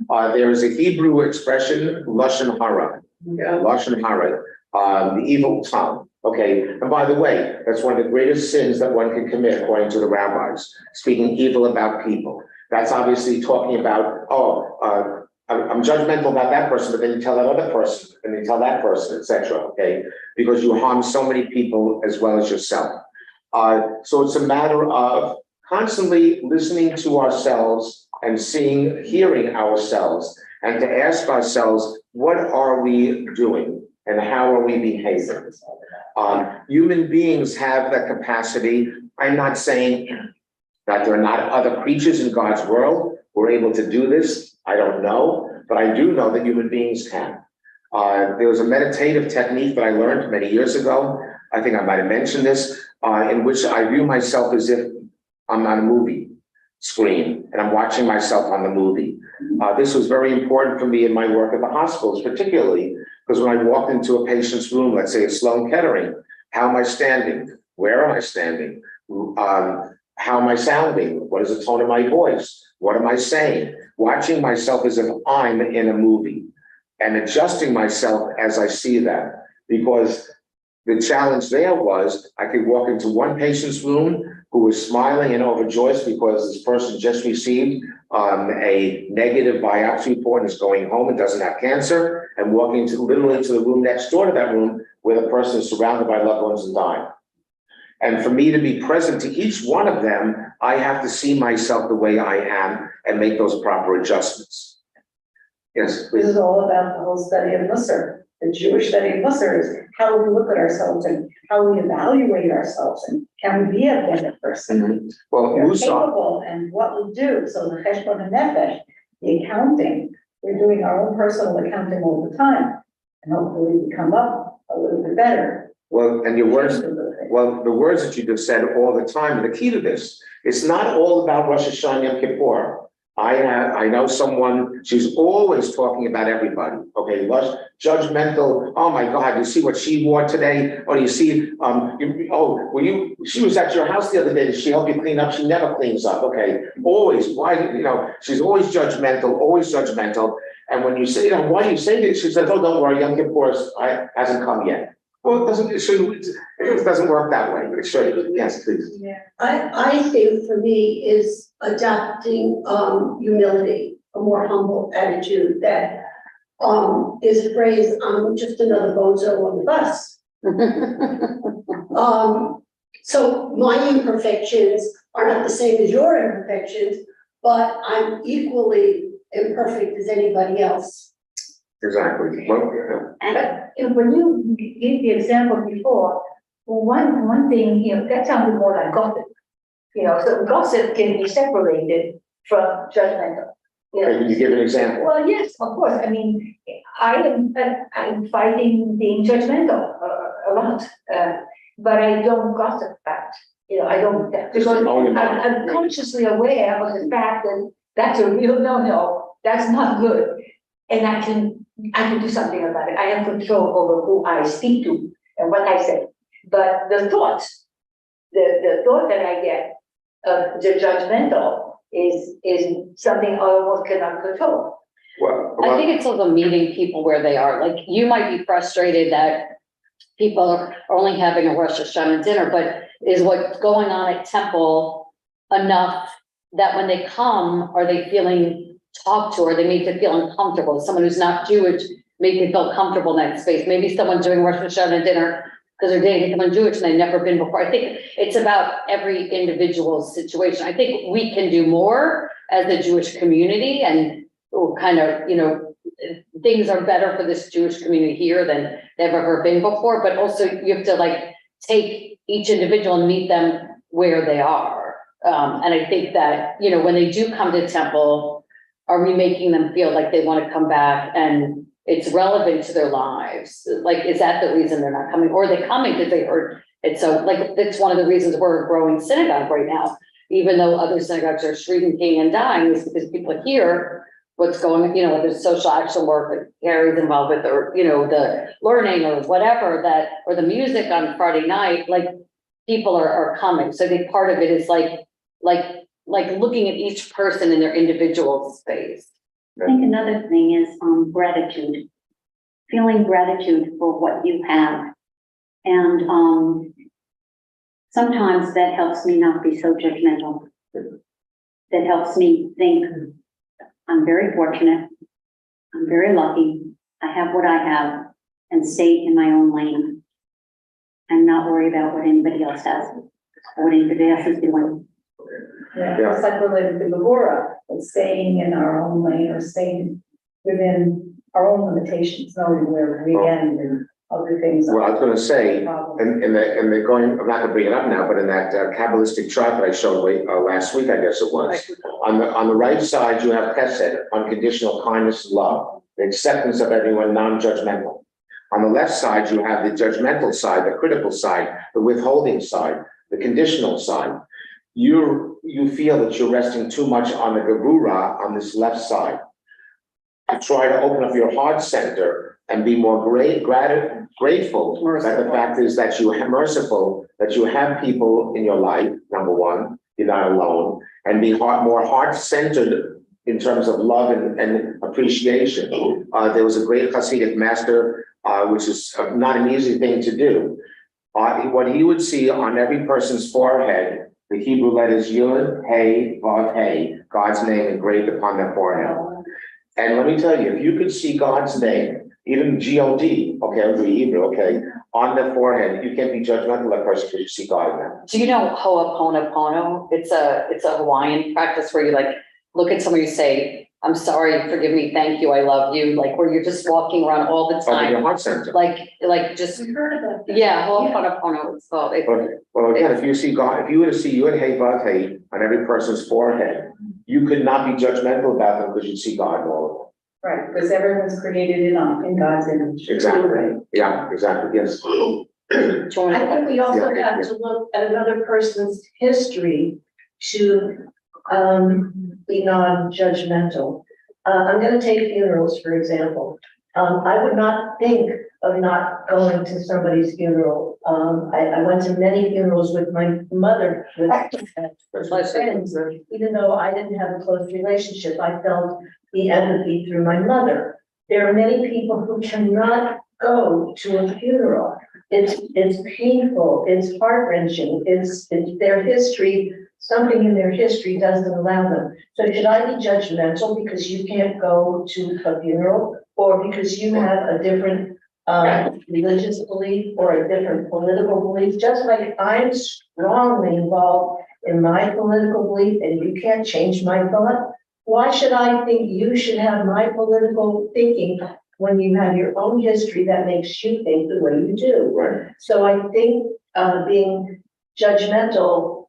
There is a Hebrew expression, Lashon Hara, Lashon Hara, the evil tongue. Okay, and by the way, that's one of the greatest sins that one can commit, according to the rabbis, speaking evil about people. That's obviously talking about, I'm judgmental about that person, but then you tell that other person, and you tell that person, etc. Okay, because you harm so many people as well as yourself. So it's a matter of constantly listening to ourselves and hearing ourselves, and to ask ourselves, what are we doing and how are we behaving? Human beings have that capacity. I'm not saying that there are not other creatures in God's world who are able to do this. I don't know, but I do know that human beings can. There was a meditative technique that I learned many years ago. I think I might have mentioned this, in which I view myself as if I'm on a movie screen and I'm watching myself on the movie. This was very important for me in my work at the hospitals, particularly because when I walked into a patient's room, let's say at Sloan Kettering, how am I standing? Where am I standing? How am I sounding? What is the tone of my voice? What am I saying? Watching myself as if I'm in a movie and adjusting myself as I see that. Because the challenge there was I could walk into one patient's room who is smiling and overjoyed because this person just received a negative biopsy report and is going home and doesn't have cancer, and walking literally to the room next door to that room where the person is surrounded by loved ones and dying. And for me to be present to each one of them, I have to see myself the way I am and make those proper adjustments. Yes, This please. is all about the whole study of Musar. The Jewish study of Musar is how we look at ourselves and how we evaluate ourselves, and can we be a better person? Well, We're Musa, capable and what we do. So the cheshbon nefesh, the accounting, we're doing our own personal accounting all the time. And hopefully we come up a little bit better. well, and your words, Change a little bit. well, the words that you just said all the time, the key to this, it's not all about Rosh HaShanah Yom Kippur. I know someone, she's always talking about everybody, okay, judgmental, oh my God, you see what she wore today, or you see, she was at your house the other day, did she help you clean up? She never cleans up, okay, always, why, she's always judgmental, and when you say, why do you say this? She says, oh, don't worry, Yom Kippur hasn't come yet. Well, it doesn't work that way, but it should, yes, please. I think for me is adopting humility, a more humble attitude that is phrased, I'm just another bozo on the bus. So my imperfections are not the same as your imperfections, but I'm equally imperfect as anybody else. Exactly. Well, But when you gave the example before, one thing, that sounded more like gossip. So gossip can be separated from judgmental. can you give an example? Well, yes, of course. I mean, I'm fighting being judgmental a lot, but I don't gossip that. I don't, because I'm consciously aware of the fact that that's a real no-no. That's not good, and I can do something about it. I have control over who I speak to and what I say. But the thought that I get of the judgmental is something I almost cannot control. Well, I think it's also meeting people where they are. Like, you might be frustrated that people are only having a Rosh Hashanah dinner, but is what's going on at Temple enough that when they come, are they feeling talked to, or they make them feel uncomfortable? Someone who's not Jewish make them feel comfortable in that space. Maybe someone's doing Rosh Hashanah dinner because they're dating someone Jewish and they've never been before. I think it's about every individual situation. I think we can do more as the Jewish community, and kind of, things are better for this Jewish community here than they've ever been before, but also you have to take each individual and meet them where they are. And I think that, when they do come to Temple, are we making them feel like they want to come back and it's relevant to their lives? Like, is that the reason they're not coming? Or are they coming because they heard it? So it's one of the reasons we're a growing synagogue right now, even though other synagogues are shrinking and dying, is because people hear what's going on, whether it's social action work that Gary's involved with, or, the learning or whatever or the music on Friday night, people are coming. So I think part of it is like looking at each person in their individual space. I think another thing is gratitude, feeling gratitude for what you have. And sometimes that helps me not be so judgmental. That helps me think, I'm very fortunate, I'm very lucky, I have what I have, and stay in my own lane and not worry about what anybody else has, or what anybody else is doing. Yeah, it's like related to Gevurah, and staying in our own lane or staying within our own limitations, knowing where we end and other things. Well, I was going to say, Problem. I'm not going to bring it up now, but in that Kabbalistic chart that I showed last week, I guess it was, on the right side, you have Chesed, unconditional kindness, love, the acceptance of everyone, non-judgmental. On the left side, you have the judgmental side, the critical side, the withholding side, the conditional side. You feel that you're resting too much on the Gevurah on this left side. To try to open up your heart center and be more grateful that the fact is that you have merciful, that you have people in your life, number one, you're not alone, and be more heart-centered in terms of love and appreciation. There was a great Hasidic master, which is not an easy thing to do. What he would see on every person's forehead the Hebrew letters Yud, Hey, Vav, Hey, God's name engraved upon their forehead. And let me tell you, if you could see God's name, even G-O-D, okay, I'll do Hebrew, okay, on the forehead, you can't be judgmental of that person because you see God in them. Do you know Ho'oponopono? It's a Hawaiian practice where you like look at someone, you say, I'm sorry, forgive me, thank you, I love you, like where you're just walking around all the Open your time. heart center. Like just, We've heard of that. yeah, Ho'oponopono, it's called. Well, again, if you see God, if you were to see Yud, Hey, Vav, Hey on every person's forehead, you could not be judgmental about them because you see God in all of them. Right, because everyone's created in God's image. Exactly. Yeah, exactly, yes. I think we also Yeah. have to look at another person's history to be non-judgmental. I'm gonna take funerals, for example. I would not think of not going to somebody's funeral. I went to many funerals with my mother, with my friends, even though I didn't have a close relationship, I felt the empathy through my mother. There are many people who cannot go to a funeral. It's painful, it's heart-wrenching, it's their history, something in their history doesn't allow them. So should I be judgmental because you can't go to a funeral, or because you have a different religious belief or a different political belief? Just like I'm strongly involved in my political belief and you can't change my thought, why should I think you should have my political thinking when you have your own history that makes you think the way you do? Right. So I think being judgmental,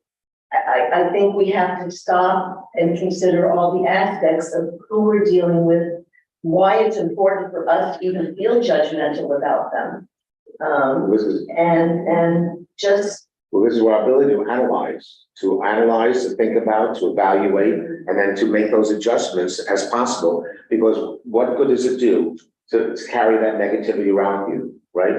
I think we have to stop and consider all the aspects of who we're dealing with, why it's important for us to even feel judgmental about them. And just. Well, this is our ability to analyze, to think about, to evaluate, and then to make those adjustments as possible. Because what good does it do to carry that negativity around you, right?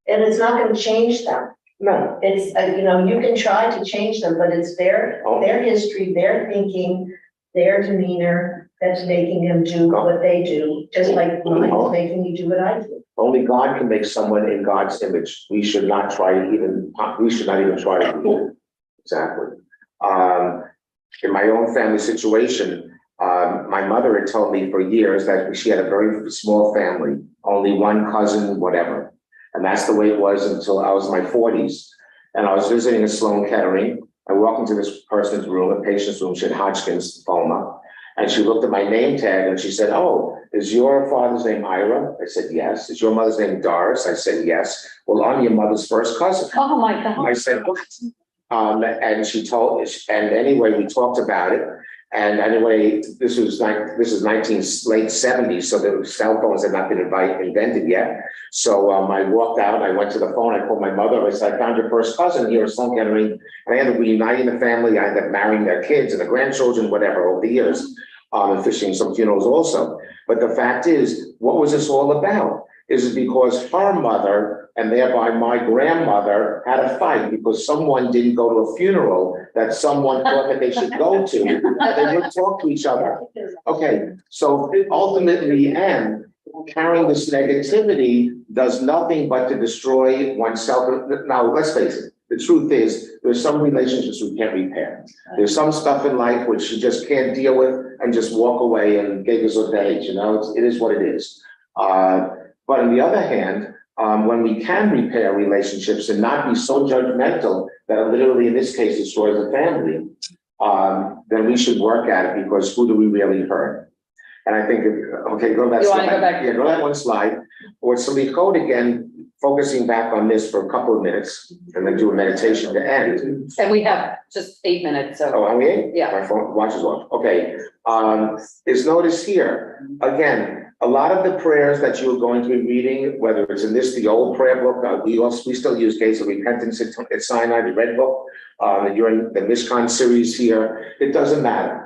And it's not going to change them. No. It's, you can try to change them, but it's their history, their thinking, their demeanor that's making them do what they do, just like mine is making me do what I do. Only God can make someone in God's image. We should not even try to do it. Exactly. In my own family situation, my mother had told me for years that she had a very small family, only one cousin, whatever. And that's the way it was until I was in my 40s. And I was visiting in Sloan Kettering. I walked into this person's room, a patient's room. She had Hodgkin's lymphoma. And she looked at my name tag and she said, "Oh, is your father's name Ira?" I said, "Yes." "Is your mother's name Doris?" I said, "Yes." "Well, I'm your mother's first cousin." Oh, my God. I said, "What?" And she told, and anyway, we talked about it. And anyway, this is late 70s, so the cell phones had not been invented yet. So I walked out, I went to the phone, I called my mother, I said, "I found your first cousin here at Sloan Kettering." And I ended up reuniting the family, I ended up marrying their kids and the grandchildren, whatever, over the years, and fishing some funerals also. But the fact is, what was this all about? Is it because her mother and thereby my grandmother had a fight because someone didn't go to a funeral that someone thought that they should go to, and they wouldn't talk to each other. Okay, so ultimately, and carrying this negativity does nothing but to destroy oneself. Now, let's face it, the truth is there's some relationships we can't repair. There's some stuff in life which you just can't deal with and just walk away and gigas of days, it is what it is. But on the other hand, when we can repair relationships and not be so judgmental that it literally, in this case, destroys the family, then we should work at it, because who do we really hurt? And I think, okay, go to that You slide. wanna go back? Yeah, go to that one slide. Or somebody code again, focusing back on this for a couple of minutes, and then do a meditation to end. And we have just 8 minutes, so. Oh, are we? Yeah. My phone watch is off. Okay. Is notice here, again, a lot of the prayers that you're going to be reading, whether it's in the old prayer book, we still use Gates of Repentance at Sinai, the red book, during the Mishkan series here, it doesn't matter.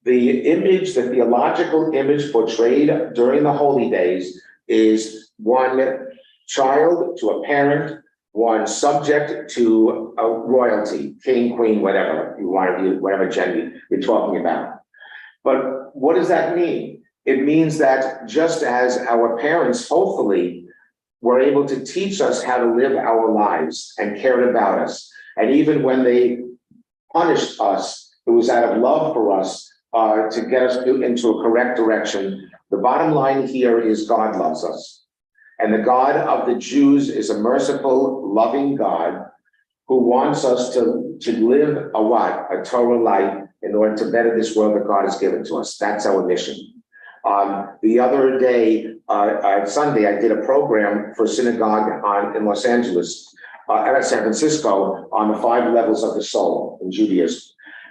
The image, the theological image portrayed during the holy days is one child to a parent, one subject to a royalty, king, queen, whatever you want to be, whatever gender you're talking about. But what does that mean? It means that just as our parents, hopefully, were able to teach us how to live our lives and cared about us, and even when they punished us. It was out of love for us, to get us into a correct direction. The bottom line here is God loves us. And the God of the Jews is a merciful, loving God who wants us to live a Torah life in order to better this world that God has given to us. That's our mission. The other day, Sunday, I did a program for synagogue in Los Angeles, at San Francisco, on the 5 levels of the soul in Judaism.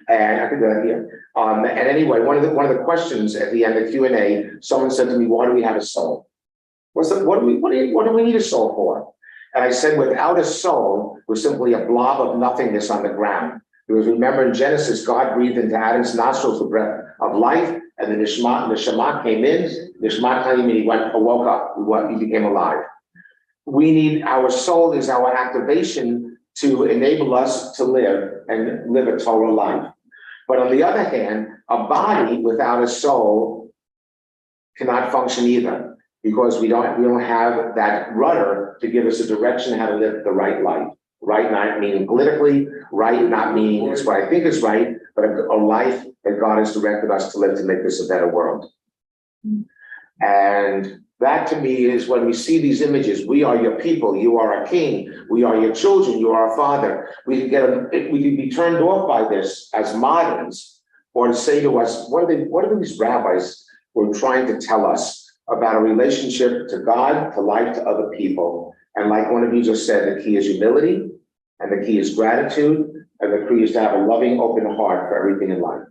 And I could do that here. And anyway, one of the questions at the end of Q&A, someone said to me, "Why do we have a soul? What do we need a soul for?" And I said, without a soul, we're simply a blob of nothingness on the ground. Because remember in Genesis, God breathed into Adam's nostrils the breath of life, and the Neshama came in, Neshama came in, he woke up, he became alive. Our soul is our activation to enable us to live a Torah life. But on the other hand, a body without a soul cannot function either, because we don't have that rudder to give us a direction how to live the right life. Right not meaning politically, right not meaning it's what I think is right, but a life that God has directed us to live to make this a better world. And that to me is when we see these images, we are your people, you are our king, we are your children, you are our father. We can be turned off by this as moderns, or to say to us, what are these rabbis who are trying to tell us about a relationship to God, to life, to other people? And like one of you just said, the key is humility, and the key is gratitude, and the key is to have a loving, open heart for everything in life.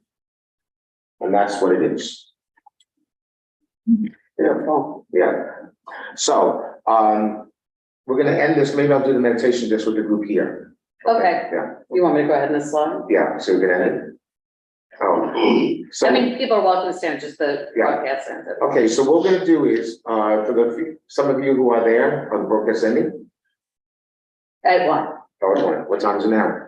And that's what it is. Yeah. So we're going to end this. Maybe I'll do the meditation just with the group here. Okay. Yeah. You want me to go ahead and slide? Yeah. So we're going to end it. Oh. So, I mean, people are welcome to stand, just the Yeah. broadcast ends. okay. So what we're going to do is for some of you who are there on the broadcast ending. At one. What time is it now?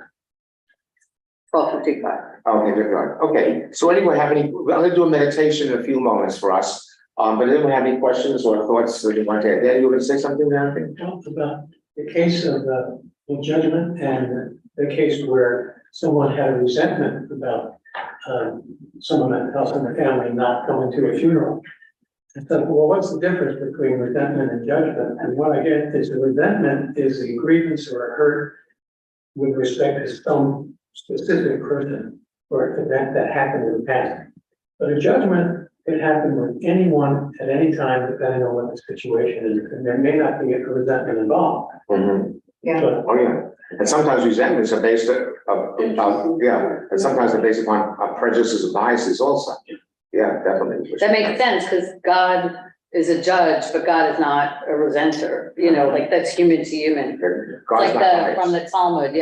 12:55. Okay, good. Okay. So anyone have any? I'm going to do a meditation in a few moments for us. But anyone have any questions or thoughts that you want to add? Dan, you want to say something there? I think? About the case of the judgment and the case where someone had a resentment about someone else in the family not coming to a funeral. I thought, well, what's the difference between resentment and judgment? And what I get is the resentment is a grievance or a hurt with respect to some specific person or event that happened in the past. But a judgment could happen with anyone at any time, depending on what the situation is, and there may not be a resentment involved. Mm-hmm. Yeah. But Oh, yeah. And sometimes resentments are based and sometimes they're based upon prejudices and biases also. Yeah, definitely. That makes sense, because God is a judge, but God is not a resenter, like that's human to human. God's Like not biased. from the Talmud,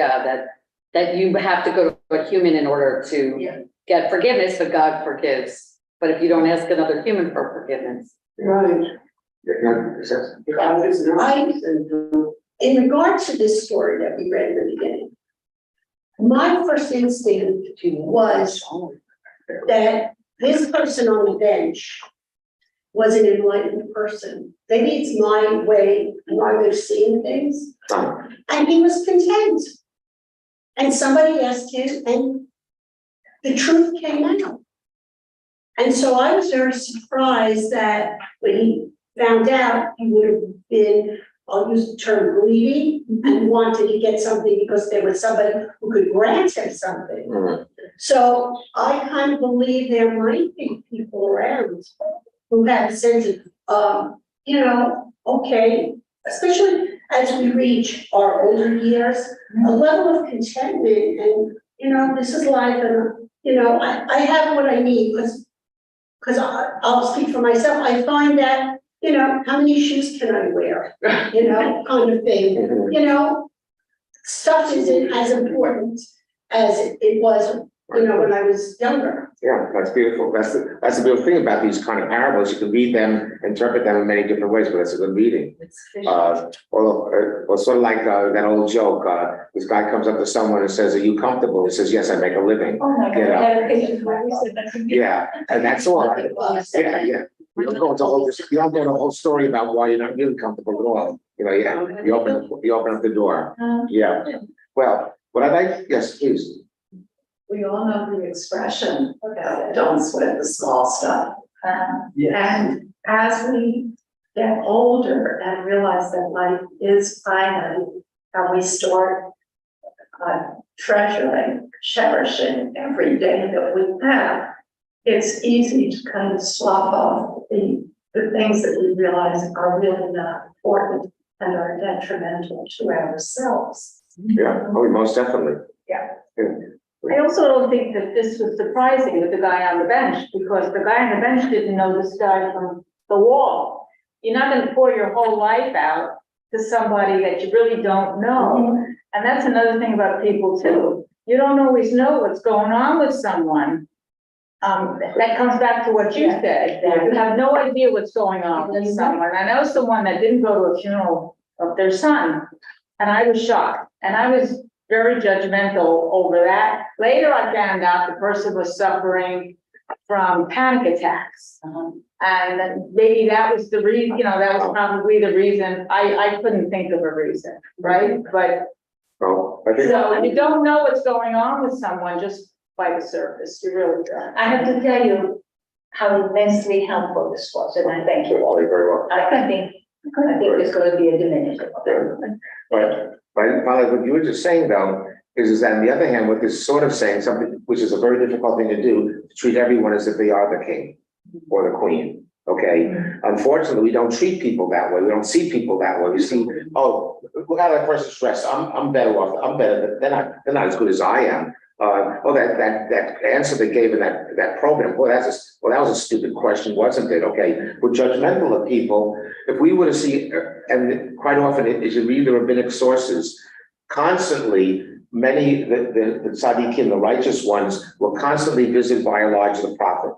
that you have to go to a human in order to get forgiveness, but God forgives. But if you don't ask another human for forgiveness. Right. In regard to this story that we read in the beginning, my first instinct was that this person on the bench was an enlightened person. Maybe it's my way of seeing things. And he was content. And somebody asked him, and the truth came out. And so I was very surprised that when he found out, he would have been, I'll use the term greedy, and wanted to get something because there was somebody who could grant him something. Mm-hmm. So I kind of believe there might be people around who have a sense of, okay, especially as we reach our older years, a level of contentment and, this is life and, I have what I need because I'll speak for myself. I find that, how many shoes can I wear, kind of thing, stuff isn't as important as it was, when I was younger. Yeah, that's beautiful. That's the beautiful thing about these kind of parables. You can read them, interpret them in many different ways, but that's a good reading. Or sort of like that old joke. This guy comes up to someone and says, "Are you comfortable?" He says, "Yes, I make a living." Oh my God. Yeah, and that's all. Yeah. You don't go into the whole story about why you're not really comfortable at all. You open up the door. Yeah. Well, what I'd like, yes, please. We all know the expression, don't sweat the small stuff. Yes. And as we get older and realize that life is finite, and we start treasuring, cherishing every day that we have, it's easy to kind of slough off the things that we realize are really not important and are detrimental to ourselves. Yeah, oh, most definitely. Yeah. Yeah. I also don't think that this was surprising with the guy on the bench, because the guy on the bench didn't know this guy from the wall. You're not gonna pour your whole life out to somebody that you really don't know. And that's another thing about people too. You don't always know what's going on with someone. That comes back to what you said, that you have no idea what's going on with someone. I know someone that didn't go to a funeral of their son, and I was shocked, and I was very judgmental over that. Later, I found out the person was suffering from panic attacks. And then maybe that was the reason, that was probably the reason. I couldn't think of a reason, right? But Well, I think. so you don't know what's going on with someone just by the surface. You really don't. I have to tell you how immensely helpful this was, and I thank you all. Very well. I think there's going to be a diminishing. But what you were just saying though, is that on the other hand, what this is sort of saying, something which is a very difficult thing to do, to treat everyone as if they are the king or the queen. Okay, unfortunately, we don't treat people that way. We don't see people that way. We see, oh, look how that person's dressed. I'm better off. I'm better. They're not as good as I am. That answer they gave in that program. Boy, that was a stupid question, wasn't it? Okay, we're judgmental of people. If we were to see, and quite often it is you read the rabbinic sources, constantly many the tzaddikim, the righteous ones, were constantly visited by Elijah the prophet.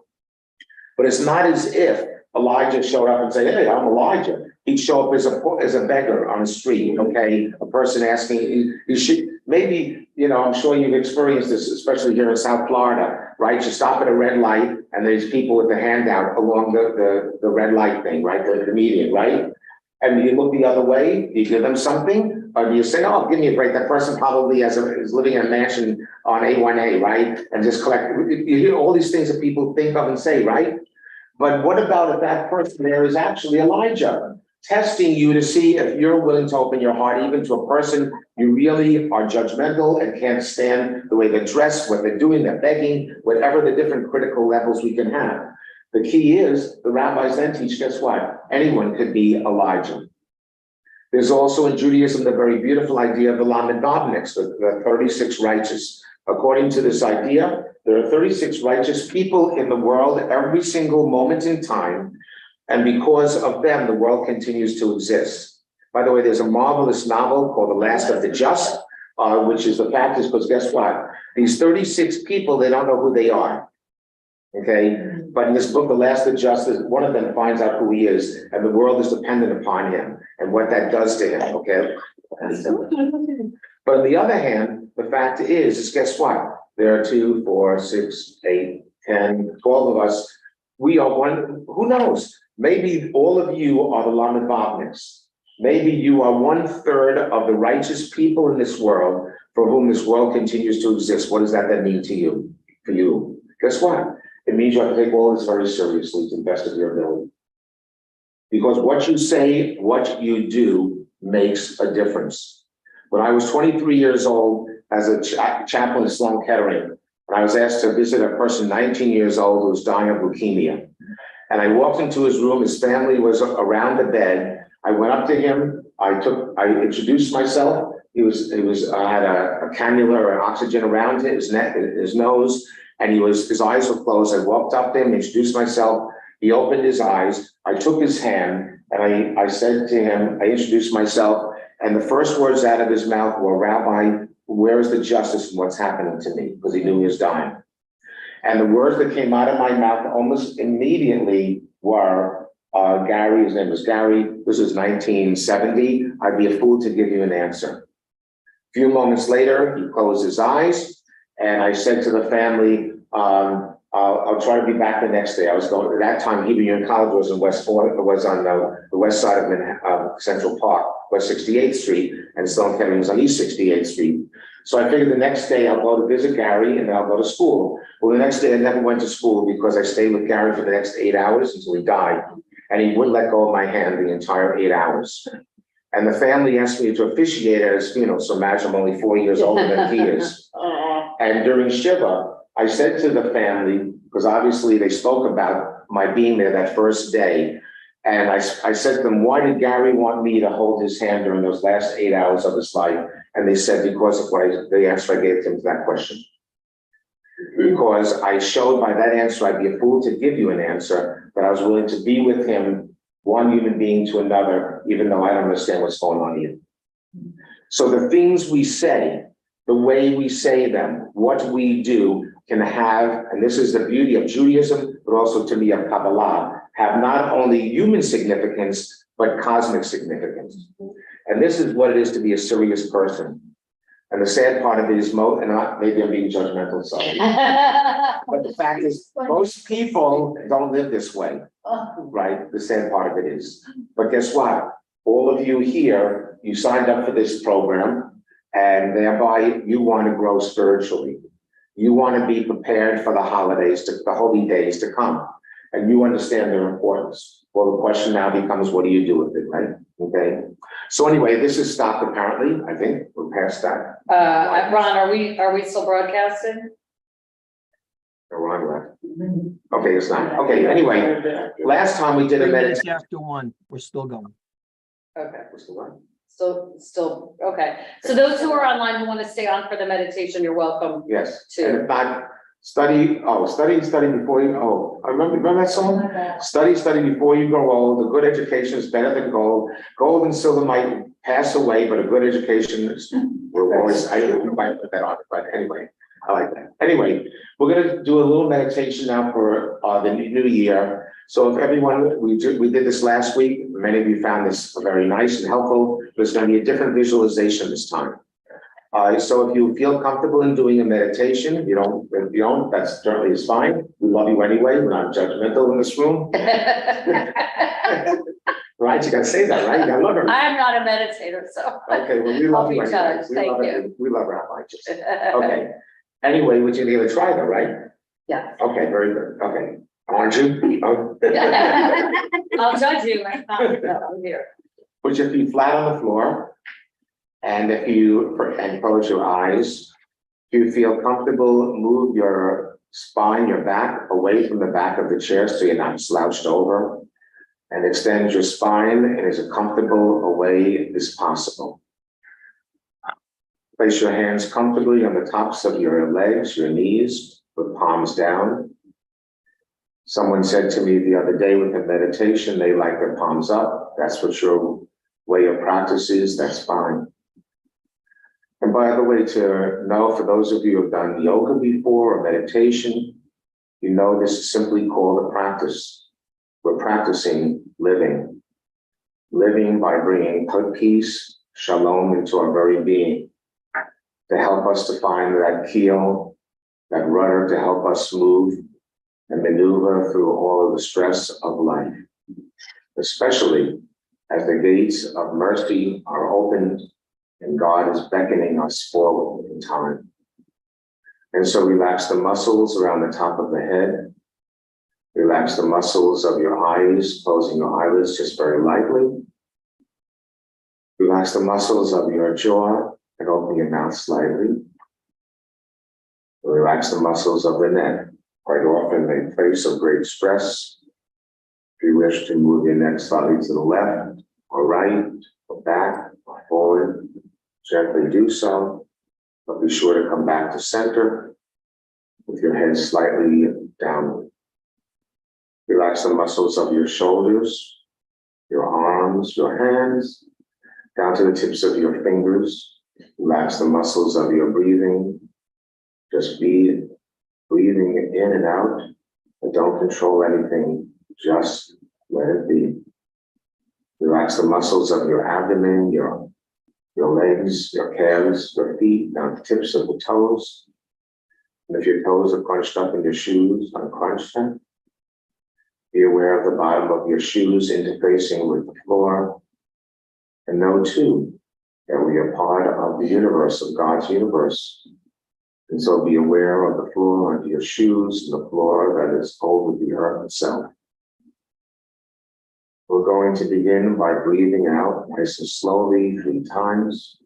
But it's not as if Elijah showed up and said, "Hey, I'm Elijah." He'd show up as a beggar on the street. Okay, a person asking, you should maybe, I'm sure you've experienced this, especially here in South Florida, right? You stop at a red light and there's people with the handout along the red light thing, right? The median, right? And you look the other way, you give them something, or do you say, "Oh, give me a break"? That person probably is living in a mansion on A1A, right? And just collect. You hear all these things that people think of and say, right? But what about if that person there is actually Elijah, testing you to see if you're willing to open your heart even to a person you really are judgmental and can't stand the way they're dressed, what they're doing, they're begging, whatever the different critical levels we can have. The key is the rabbis then teach, guess what? Anyone could be Elijah. There's also in Judaism the very beautiful idea of the Lamed Babniks, the 36 righteous. According to this idea, there are 36 righteous people in the world every single moment in time, and because of them, the world continues to exist. By the way, there's a marvelous novel called The Last of the Just, which is the fact is because guess what? These 36 people, they don't know who they are. Okay, but in this book, The Last of the Just, one of them finds out who he is, and the world is dependent upon him and what that does to him. Okay, but on the other hand, the fact is guess what? There are 2, 4, 6, 8, 10, 12 of us. We are one. Who knows? Maybe all of you are the Lamed Babniks. Maybe you are 1/3 of the righteous people in this world for whom this world continues to exist. What does that then mean to you? For you? Guess what? It means you have to take all this very seriously to the best of your ability. Because what you say, what you do makes a difference. When I was 23 years old as a chaplain in Sloan Kettering, and I was asked to visit a person 19 years old who was dying of leukemia. And I walked into his room, his family was around the bed. I went up to him, I introduced myself. He had a cannula or an oxygen around his neck, his nose, and his eyes were closed. I walked up to him, introduced myself. He opened his eyes. I took his hand and I said to him, I introduced myself. And the first words out of his mouth were, "Rabbi, where is the justice in what's happening to me?" Because he knew he was dying. And the words that came out of my mouth almost immediately were, Gary, his name was Gary, this was 1970, "I'd be a fool to give you an answer." A few moments later, he closed his eyes, and I said to the family, I'll try to be back the next day. I was going, at that time, Hebrew Union College was on the west side of Central Park, West 68th Street, and Sloan Kettering was on East 68th Street. So I figured the next day I'll go to visit Gary and then I'll go to school. Well, the next day I never went to school because I stayed with Gary for the next 8 hours until he died. And he wouldn't let go of my hand the entire 8 hours. And the family asked me to officiate at his funeral. So imagine I'm only 4 years older than he is. And during Shiva, I said to the family, because obviously they spoke about my being there that first day. And I said to them, why did Gary want me to hold his hand during those last 8 hours of his life? And they said, because of the answer I gave to him to that question. Because I showed by that answer, I'd be a fool to give you an answer, but I was willing to be with him, one human being to another, even though I don't understand what's going on either. So the things we say, the way we say them, what we do can have, and this is the beauty of Judaism, but also to me of Kabbalah, have not only human significance, but cosmic significance. And this is what it is to be a serious person. And the sad part of it is maybe I'm being judgmental, sorry. But the fact is, most people don't live this way, right? The sad part of it is. But guess what? All of you here, you signed up for this program, and thereby you want to grow spiritually. You want to be prepared for the holidays, the holy days to come, and you understand their importance. Well, the question now becomes, what do you do with it, right? Okay. So anyway, this is stopped apparently. I think we're past that. Ron, are we still broadcasting? Ron left. Okay, it's not. Okay, anyway, last time we did a 3 minutes meditation. after 1, we're still going. Okay. What's the one? Still, okay. So those who are online who want to stay on for the meditation, you're welcome. Yes. To- And if not, study before you, I remember that song? Study before you grow old. A good education is better than gold. Gold and silver might pass away, but a good education is, we're always, I don't know why I put that on, but anyway, I like that. Anyway, we're gonna do a little meditation now for the new year. So if everyone, we did this last week, many of you found this very nice and helpful. There's gonna be a different visualization this time. So if you feel comfortable in doing a meditation, if you don't, that's certainly is fine. We love you anyway. We're not judgmental in this room. Right? You gotta say that, right? You gotta love her. I'm not a meditator, so. Okay, well, we love I'll be you anyway. judged. We Thank love you. her. We love her righteous. Okay. Anyway, would you be able to try though, right? Yeah. Okay, very good. Okay. Aren't you? Oh. I'll judge you. I'm here. Put your feet flat on the floor. And close your eyes. If you feel comfortable, move your spine, your back away from the back of the chair so you're not slouched over. And extend your spine in as comfortable a way as possible. Place your hands comfortably on the tops of your legs, your knees, with palms down. Someone said to me the other day with the meditation, they like their palms up. That's what your way of practice is, that's fine. And by the way, to know, for those of you who have done yoga before or meditation, you know this is simply called a practice. We're practicing living by bringing peace, shalom into our very being, to help us to find that keel, that rudder, to help us move and maneuver through all of the stress of life, especially as the gates of mercy are opened and God is beckoning us forward in time. And so relax the muscles around the top of the head. Relax the muscles of your eyes, closing your eyelids just very lightly. Relax the muscles of your jaw and open your mouth slightly. Relax the muscles of the neck. Quite often a place of great stress. If you wish to move your neck slightly to the left or right or back or forward, gently do so, but be sure to come back to center with your head slightly downward. Relax the muscles of your shoulders, your arms, your hands, down to the tips of your fingers. Relax the muscles of your breathing. Just be breathing in and out, but don't control anything. Just let it be. Relax the muscles of your abdomen, your legs, your calves, your feet, down to the tips of the toes. And if your toes are crunched up in your shoes, uncrunch them. Be aware of the bottom of your shoes interfacing with the floor. And know too, that we are part of the universe, of God's universe. And so be aware of the floor under your shoes and the floor that is over the earth itself. We're going to begin by breathing out nice and slowly 3 times.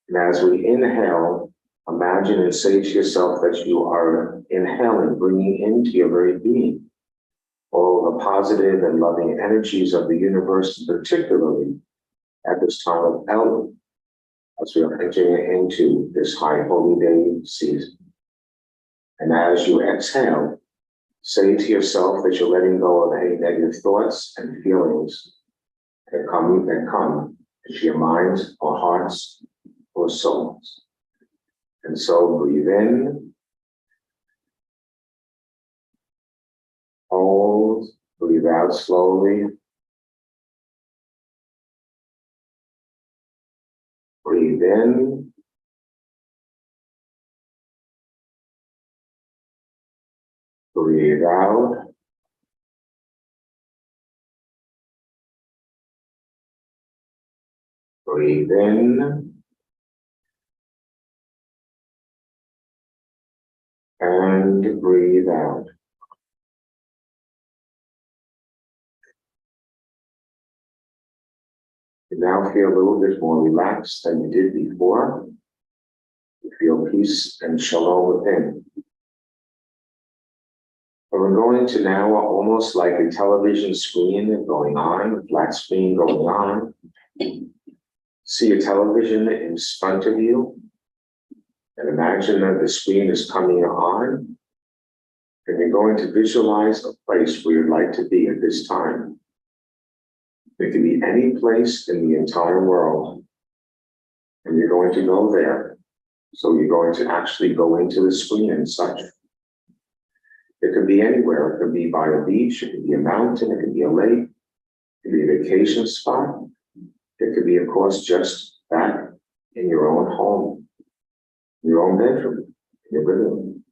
And as we inhale, imagine and say to yourself that you are inhaling, bringing into your very being all the positive and loving energies of the universe, particularly at this time of Elul, as we are entering into this high holy day season. And as you exhale, say to yourself that you're letting go of any negative thoughts and feelings that come into your minds or hearts or souls. And so breathe in, hold, breathe out slowly. Breathe in. Breathe out. Breathe in. And breathe out. You now feel a little bit more relaxed than you did before. You feel peace and shalom within. And we're going to now, almost like a television screen going on, a flat screen going on. See a television in front of you. And imagine that the screen is coming on. And you're going to visualize a place where you'd like to be at this time. It can be any place in the entire world. And you're going to go there. So you're going to actually go into the screen and such. It could be anywhere. It could be by a beach. It could be a mountain. It could be a lake. It could be a vacation spot. It could be, of course, just back in your own home, your own bedroom, in your living room.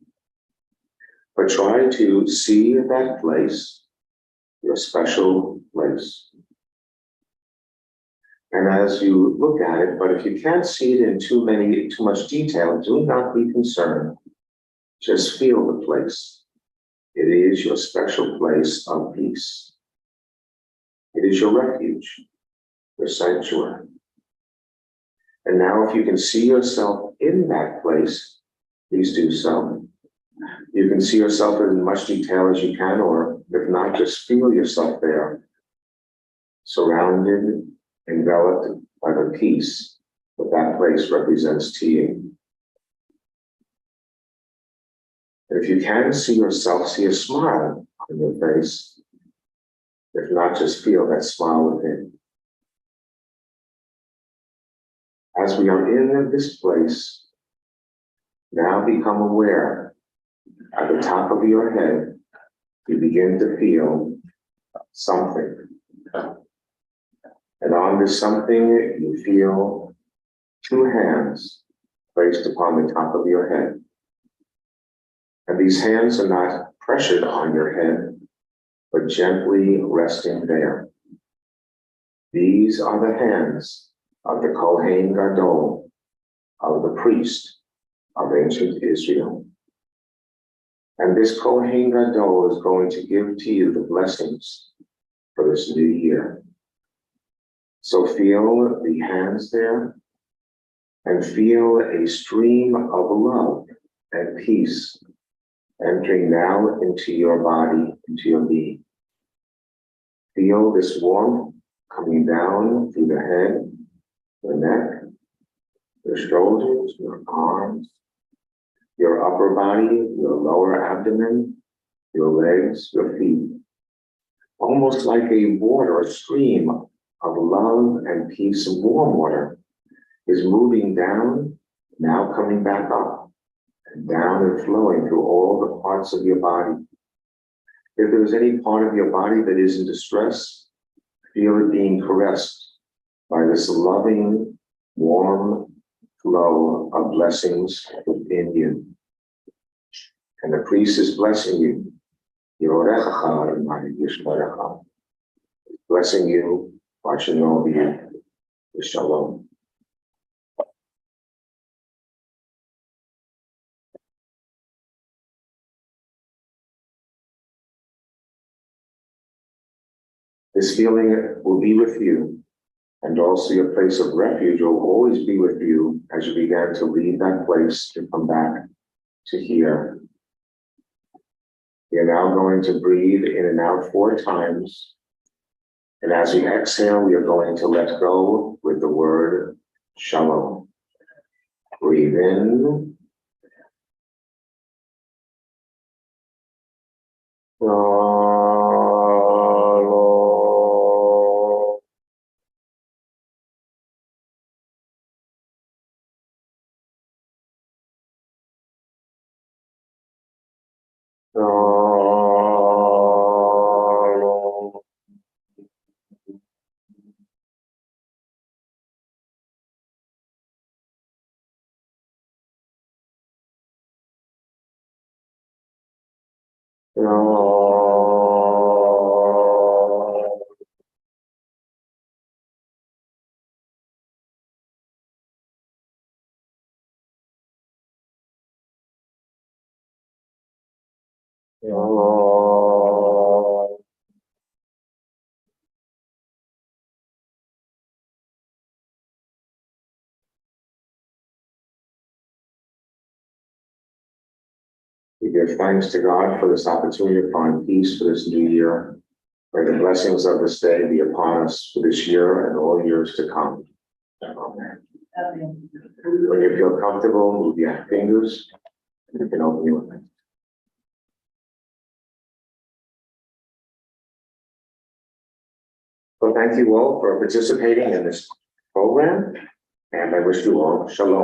But try to see that place, your special place. And as you look at it, but if you can't see it in too much detail, do not be concerned. Just feel the place. It is your special place of peace. It is your refuge, your sanctuary. And now if you can see yourself in that place, please do so. You can see yourself in much detail as you can, or if not, just feel yourself there, surrounded, enveloped by the peace that that place represents to you. And if you can see yourself, see a smile on your face. If not, just feel that smile within. As we are in this place, now become aware. At the top of your head, you begin to feel something. And on this something, you feel 2 hands placed upon the top of your head. And these hands are not pressured on your head, but gently resting there. These are the hands of the Kohen Gadol, of the priest of ancient Israel. And this Kohen Gadol is going to give to you the blessings for this new year. So feel the hands there and feel a stream of love and peace entering now into your body, into your being. Feel this warmth coming down through the head, the neck, your shoulders, your arms, your upper body, your lower abdomen, your legs, your feet. Almost like a water, a stream of love and peace and warm water is moving down, now coming back up, and down and flowing through all the parts of your body. If there's any part of your body that is in distress, feel it being caressed by this loving, warm flow of blessings within you. And the priest is blessing you. Blessing you, watching over you, with shalom. This feeling will be with you, and also your place of refuge will always be with you as you begin to leave that place to come back to here. You're now going to breathe in and out 4 times. And as we exhale, we are going to let go with the word shalom. Breathe in. We give thanks to God for this opportunity to find peace for this new year. May the blessings of this day be upon us for this year and all years to come. Amen. When you feel comfortable, move your fingers, and you can open your eyes. So thank you all for participating in this program, and I wish you all shalom.